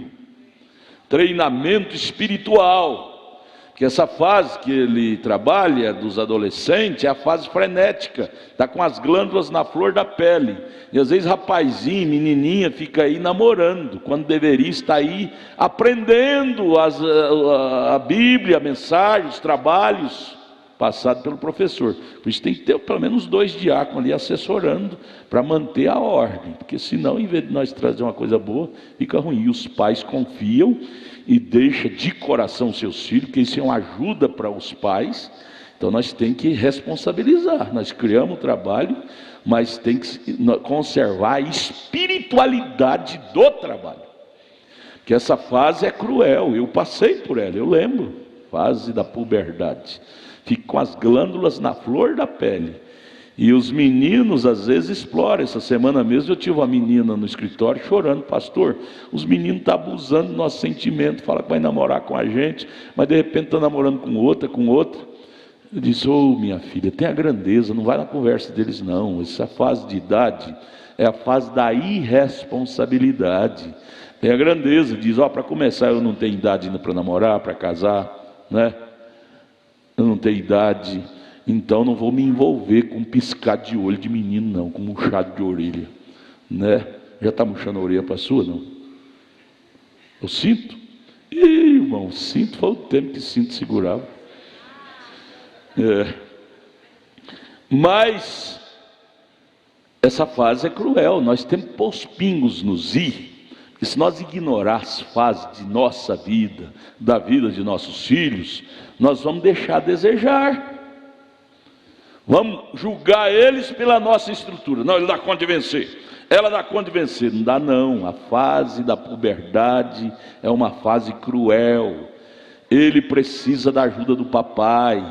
treinamento espiritual. Porque essa fase que ele trabalha dos adolescentes é a fase frenética, está com as glândulas na flor da pele. E às vezes rapazinho, menininha fica aí namorando, quando deveria estar aí aprendendo a Bíblia, a mensagem, os trabalhos passados pelo professor. Por isso tem que ter pelo menos 2 diáconos ali assessorando, para manter a ordem, porque senão, em vez de nós trazer uma coisa boa, fica ruim. E os pais confiam e deixam de coração seus filhos, porque isso é uma ajuda para os pais. Então nós temos que responsabilizar. Nós criamos o trabalho, mas tem que conservar a espiritualidade do trabalho, porque essa fase é cruel. Eu passei por ela, eu lembro. Fase da puberdade, fica com as glândulas na flor da pele. E os meninos às vezes exploram. Essa semana mesmo eu tive uma menina no escritório chorando: pastor, os meninos estão abusando do nosso sentimento, fala que vai namorar com a gente, mas de repente está namorando com outra. Eu disse: minha filha, tenha grandeza, não vai na conversa deles não. Essa fase de idade é a fase da irresponsabilidade. Tenha grandeza, diz: para começar, eu não tenho idade ainda para namorar, para casar, né? Eu não tenho idade, então não vou me envolver com um piscar de olho de menino não, com um murchado de orelha, né? Já está murchando a orelha para a sua, não? Eu sinto? Irmão, cinto foi o tempo que cinto segurava. Mas essa fase é cruel. Nós temos que pôr os pingos nos i. E se nós ignorar as fases de nossa vida, da vida de nossos filhos, nós vamos deixar a desejar. Vamos julgar eles pela nossa estrutura. Não, ele dá conta de vencer, ela dá conta de vencer. Não dá não. A fase da puberdade é uma fase cruel. Ele precisa da ajuda do papai,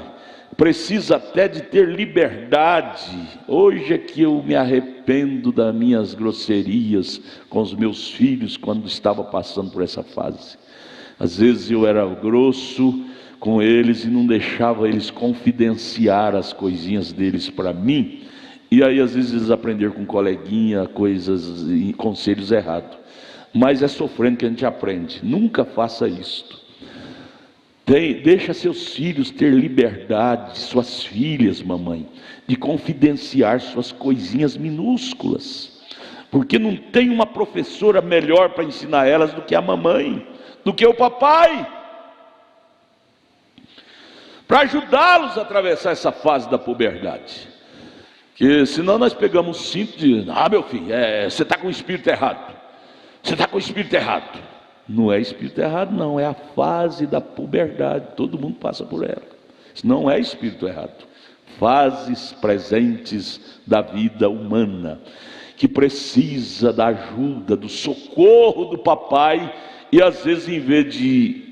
precisa até de ter liberdade. Hoje é que eu me arrependo das minhas grosserias com os meus filhos quando estava passando por essa fase. Às vezes eu era grosso com eles e não deixava eles confidenciar as coisinhas deles para mim, e aí às vezes eles aprenderam com um coleguinha coisas e conselhos errados. Mas é sofrendo que a gente aprende. Nunca faça isto. Deixa seus filhos ter liberdade, suas filhas, mamãe, de confidenciar suas coisinhas minúsculas, porque não tem uma professora melhor para ensinar elas do que a mamãe, do que o papai, para ajudá-los a atravessar essa fase da puberdade. Que senão nós pegamos o cinto de: meu filho, você está com o espírito errado, você está com o espírito errado, Não é espírito errado, não, é a fase da puberdade, todo mundo passa por ela. Isso não é espírito errado. Fases presentes da vida humana, que precisa da ajuda, do socorro do papai, e às vezes, em vez de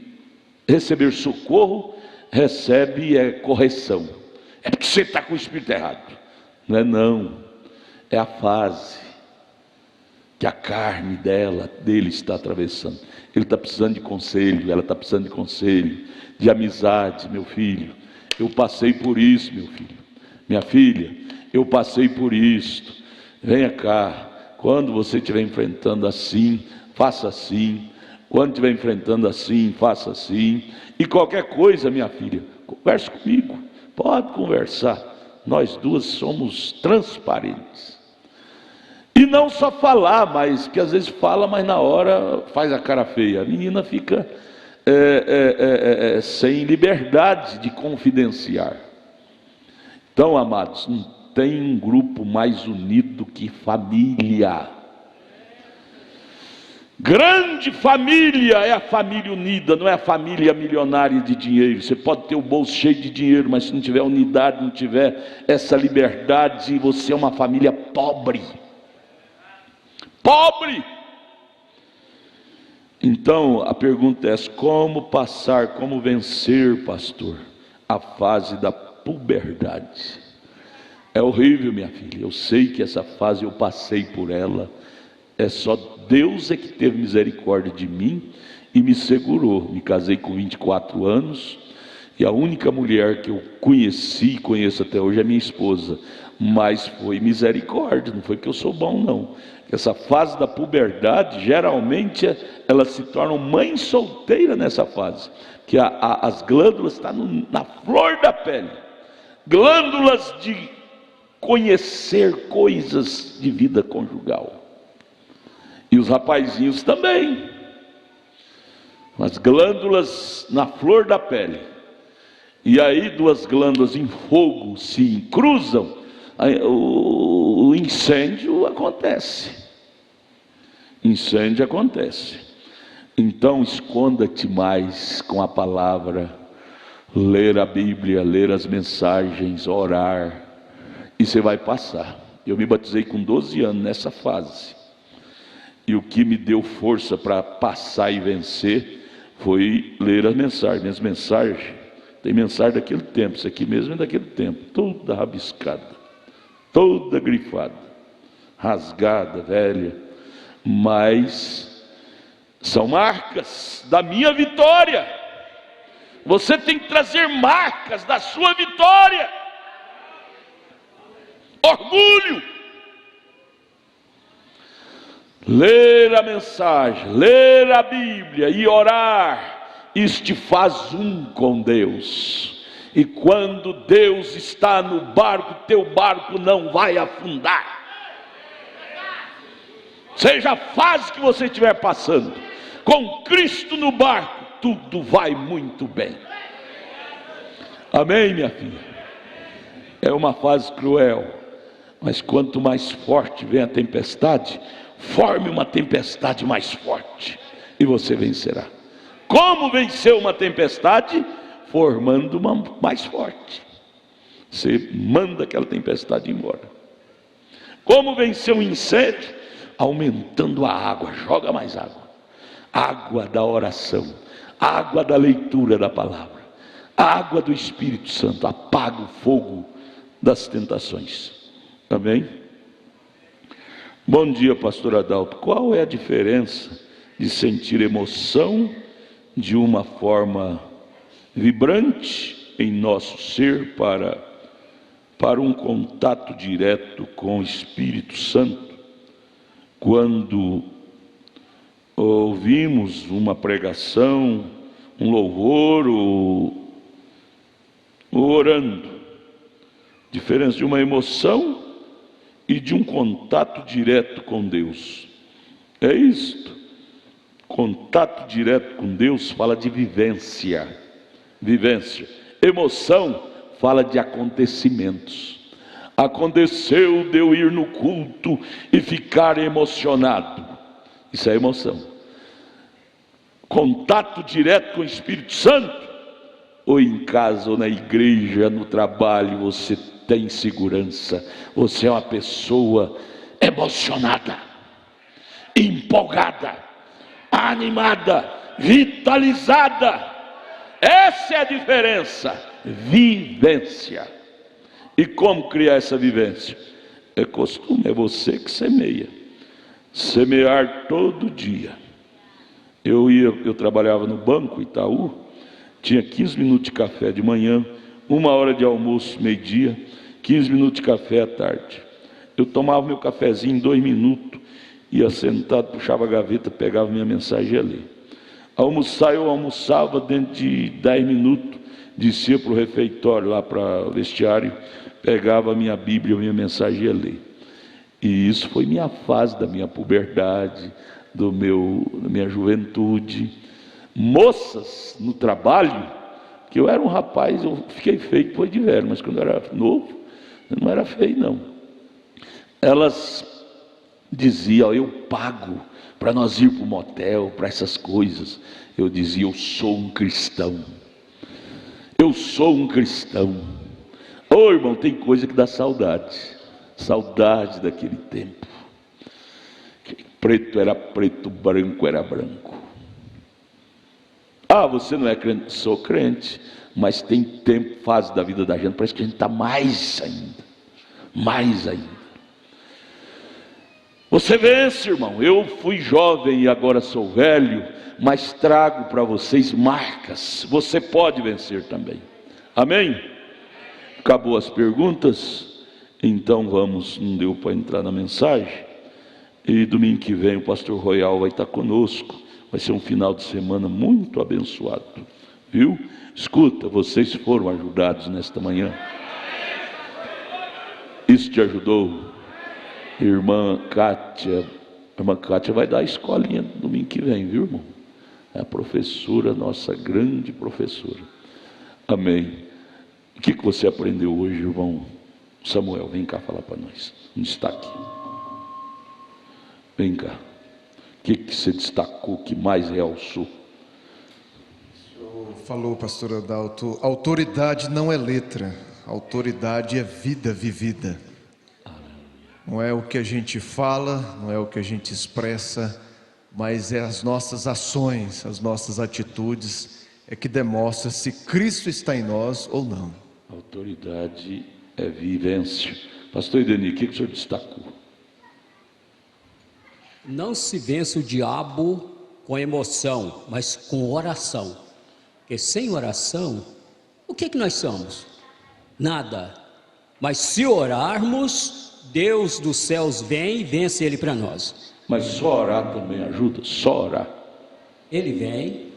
receber socorro, recebe correção. É porque você está com o espírito errado. Não é não, é a fase que a carne dele está atravessando. Ele está precisando de conselho, ela está precisando de conselho, de amizade. Meu filho, eu passei por isso, meu filho. Minha filha, eu passei por isso. Venha cá, quando você estiver enfrentando assim, faça assim. Quando estiver enfrentando assim, faça assim. E qualquer coisa, minha filha, converse comigo, pode conversar. Nós duas somos transparentes. E não só falar, mas que às vezes fala, mas na hora faz a cara feia. A menina fica sem liberdade de confidenciar. Então, amados, não tem um grupo mais unido que família. Grande família é a família unida, não é a família milionária de dinheiro. Você pode ter o bolso cheio de dinheiro, mas se não tiver unidade, não tiver essa liberdade, você é uma família pobre. Pobre! Então a pergunta é: como passar, como vencer, pastor, a fase da puberdade? É horrível, minha filha, eu sei que essa fase eu passei por ela. É só Deus é que teve misericórdia de mim e me segurou. Me casei com 24 anos e a única mulher que eu conheci e conheço até hoje é minha esposa. Mas foi misericórdia, não foi que eu sou bom não. Essa fase da puberdade, geralmente ela se torna mãe solteira nessa fase, que as glândulas estão na flor da pele, glândulas de conhecer coisas de vida conjugal. E os rapazinhos também, as glândulas na flor da pele. E aí duas glândulas em fogo se cruzam, aí o incêndio acontece. Incêndio acontece. Então esconda-te mais com a palavra, ler a Bíblia, ler as mensagens, orar, e você vai passar. Eu me batizei com 12 anos nessa fase. E o que me deu força para passar e vencer foi ler as mensagens. Minhas mensagens, tem mensagem daquele tempo, isso aqui mesmo é daquele tempo, toda rabiscada, toda grifada, rasgada, velha, mas são marcas da minha vitória. Você tem que trazer marcas da sua vitória. Orgulho. Ler a mensagem, ler a Bíblia e orar, isso te faz um com Deus. E quando Deus está no barco, teu barco não vai afundar. Seja a fase que você estiver passando, com Cristo no barco, tudo vai muito bem. Amém, minha filha? É uma fase cruel, mas quanto mais forte vem a tempestade, forme uma tempestade mais forte e você vencerá. Como vencer uma tempestade? Formando uma mais forte. Você manda aquela tempestade embora. Como vencer um incêndio? Aumentando a água, joga mais água. Água da oração, água da leitura da palavra, água do Espírito Santo, apaga o fogo das tentações. Amém? Bom dia, pastor Adalto. Qual é a diferença de sentir emoção de uma forma vibrante em nosso ser para um contato direto com o Espírito Santo? Quando ouvimos uma pregação, um louvor ou orando, diferença de uma emoção e de um contato direto com Deus. É isto. Contato direto com Deus fala de vivência. Vivência. Emoção fala de acontecimentos. Aconteceu de eu ir no culto e ficar emocionado. Isso é emoção. contato direto com o Espírito Santo, ou em casa, ou na igreja, no trabalho, você tem segurança. Você é uma pessoa emocionada, empolgada, animada, vitalizada. Essa é a diferença. Vivência. E como criar essa vivência? É costume, é você que semeia. Semear todo dia. Eu trabalhava no Banco Itaú, tinha 15 minutos de café de manhã, 1 hora de almoço, meio-dia, 15 minutos de café à tarde. Eu tomava meu cafezinho em 2 minutos, ia sentado, puxava a gaveta, pegava minha mensagem e ia ler. Eu almoçava dentro de 10 minutos, descia para o refeitório, lá para o vestiário, pegava a minha Bíblia, a minha mensagem e ia ler. E isso foi minha fase da minha puberdade, da minha juventude. Moças no trabalho, que eu era um rapaz, eu fiquei feio depois de velho, mas quando eu era novo, eu não era feio não. Elas diziam: eu pago para nós ir para o motel, para essas coisas. Eu dizia: eu sou um cristão. Eu sou um cristão. Ô irmão, tem coisa que dá saudade. Saudade daquele tempo. Preto era preto, branco era branco. Ah, você não é crente? Sou crente. Mas tem tempo, fase da vida da gente, parece que a gente está mais ainda. Mais ainda. Você vence, irmão. Eu fui jovem e agora sou velho, mas trago para vocês marcas. Você pode vencer também. Amém? Acabou as perguntas? Então vamos, não deu para entrar na mensagem. E domingo que vem o pastor Royal vai estar conosco. Vai ser um final de semana muito abençoado. Viu? Escuta, vocês foram ajudados nesta manhã. Isso te ajudou? Irmã Kátia vai dar a escolinha domingo que vem, viu, irmão? É a professora, nossa grande professora. Amém. O que você aprendeu hoje, irmão Samuel? Vem cá falar para nós. Um destaque. Vem cá. O que você destacou, que mais realçou? O senhor falou, pastor Adalto, autoridade não é letra, autoridade é vida vivida. Não é o que a gente fala, não é o que a gente expressa, mas é as nossas ações, as nossas atitudes, é que demonstra se Cristo está em nós ou não. Autoridade é vivência. Pastor Ideni, o que o senhor destacou? Não se vence o diabo com emoção, mas com oração. Porque sem oração, o que nós somos? Nada. Mas se orarmos, Deus dos céus vem e vence ele para nós. Mas só orar também ajuda? Só orar. Ele vem.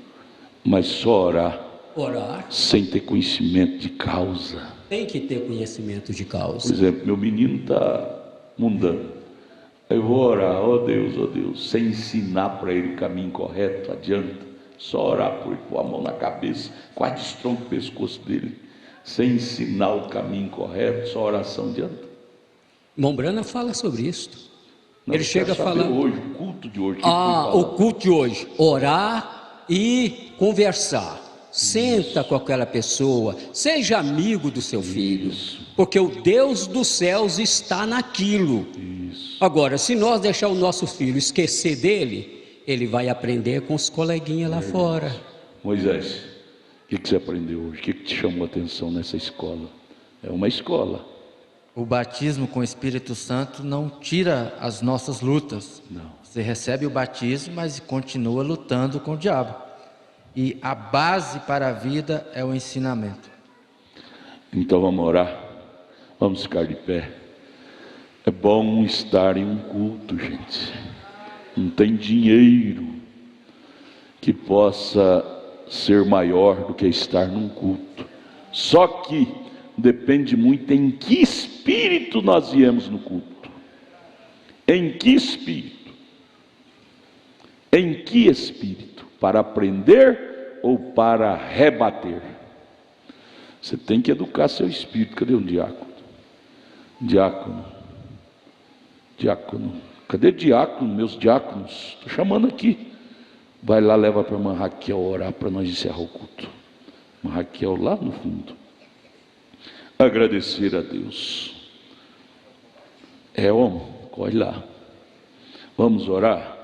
Mas só orar. Orar. Sem ter conhecimento de causa. Tem que ter conhecimento de causa. Por exemplo, meu menino está mundano. Eu vou orar, ó Deus, sem ensinar para ele o caminho correto, adianta. Só orar por ele, pôr a mão na cabeça, quase destronca o pescoço dele. Sem ensinar o caminho correto, só oração adianta. Irmão Brana fala sobre isso. Não, ele chega a falar hoje, o culto de hoje. O culto de hoje, orar e conversar. Senta com aquela pessoa, seja amigo do seu filho, porque o Deus dos céus está naquilo. Agora, se nós deixar o nosso filho esquecer dele, ele vai aprender com os coleguinhas lá fora. Moisés, o que você aprendeu hoje? O que te chamou a atenção nessa escola? É uma escola. O batismo com o Espírito Santo não tira as nossas lutas. Não. Você recebe o batismo, mas continua lutando com o diabo. E a base para a vida é o ensinamento. Então vamos orar. Vamos ficar de pé. É bom estar em um culto, gente. Não tem dinheiro que possa ser maior do que estar num culto. Só que depende muito em que espírito nós viemos no culto. Em que espírito? Em que espírito? Para aprender ou para rebater? Você tem que educar seu espírito. Cadê um diácono? Diácono. Cadê diácono? Meus diáconos. Estou chamando aqui. Vai lá, leva para a irmã Raquel orar para nós encerrar o culto. Irmã Raquel lá no fundo. Agradecer a Deus. Homem, corre lá. Vamos orar.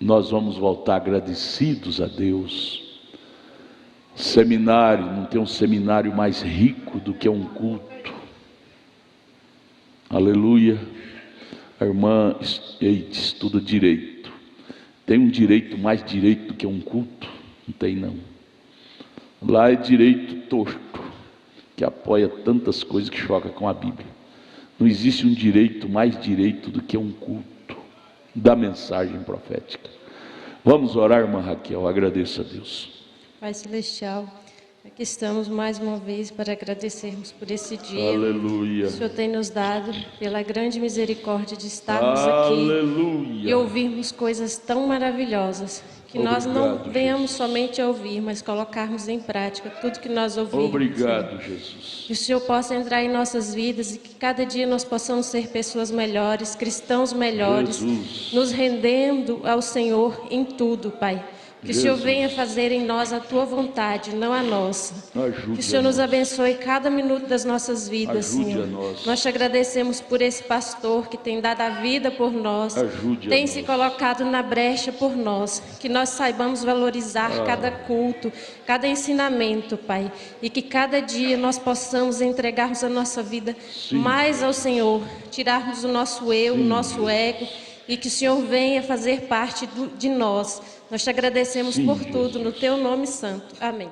Nós vamos voltar agradecidos a Deus. Seminário, não tem um seminário mais rico do que um culto. Aleluia. A irmã estuda direito. Tem um direito mais direito do que um culto? Não tem não. Lá é direito torto, que apoia tantas coisas que choca com a Bíblia. Não existe um direito mais direito do que um culto da mensagem profética. Vamos orar, irmã Raquel, agradeça a Deus. Pai Celestial, aqui estamos mais uma vez para agradecermos por esse dia. Aleluia. Que o Senhor tem nos dado, pela grande misericórdia de estarmos aqui e ouvirmos coisas tão maravilhosas. Que nós não venhamos somente a ouvir, mas colocarmos em prática tudo que nós ouvimos. Obrigado, Jesus. Que o Senhor possa entrar em nossas vidas e que cada dia nós possamos ser pessoas melhores, cristãos melhores, Jesus. nos rendendo ao Senhor em tudo, Pai. Que Jesus. o Senhor venha fazer em nós a Tua vontade, não a nossa. Ajude que o Senhor nos abençoe cada minuto das nossas vidas, Ajude Senhor. a nós. Nós te agradecemos por esse pastor que tem dado a vida por nós, Ajude a tem nós. se colocado na brecha por nós. Que nós saibamos valorizar cada culto, cada ensinamento, Pai. E que cada dia nós possamos entregarmos a nossa vida mais ao Senhor, tirarmos o nosso eu, o nosso ego, e que o Senhor venha fazer parte de nós. Nós te agradecemos por tudo, no Teu nome santo. Amém.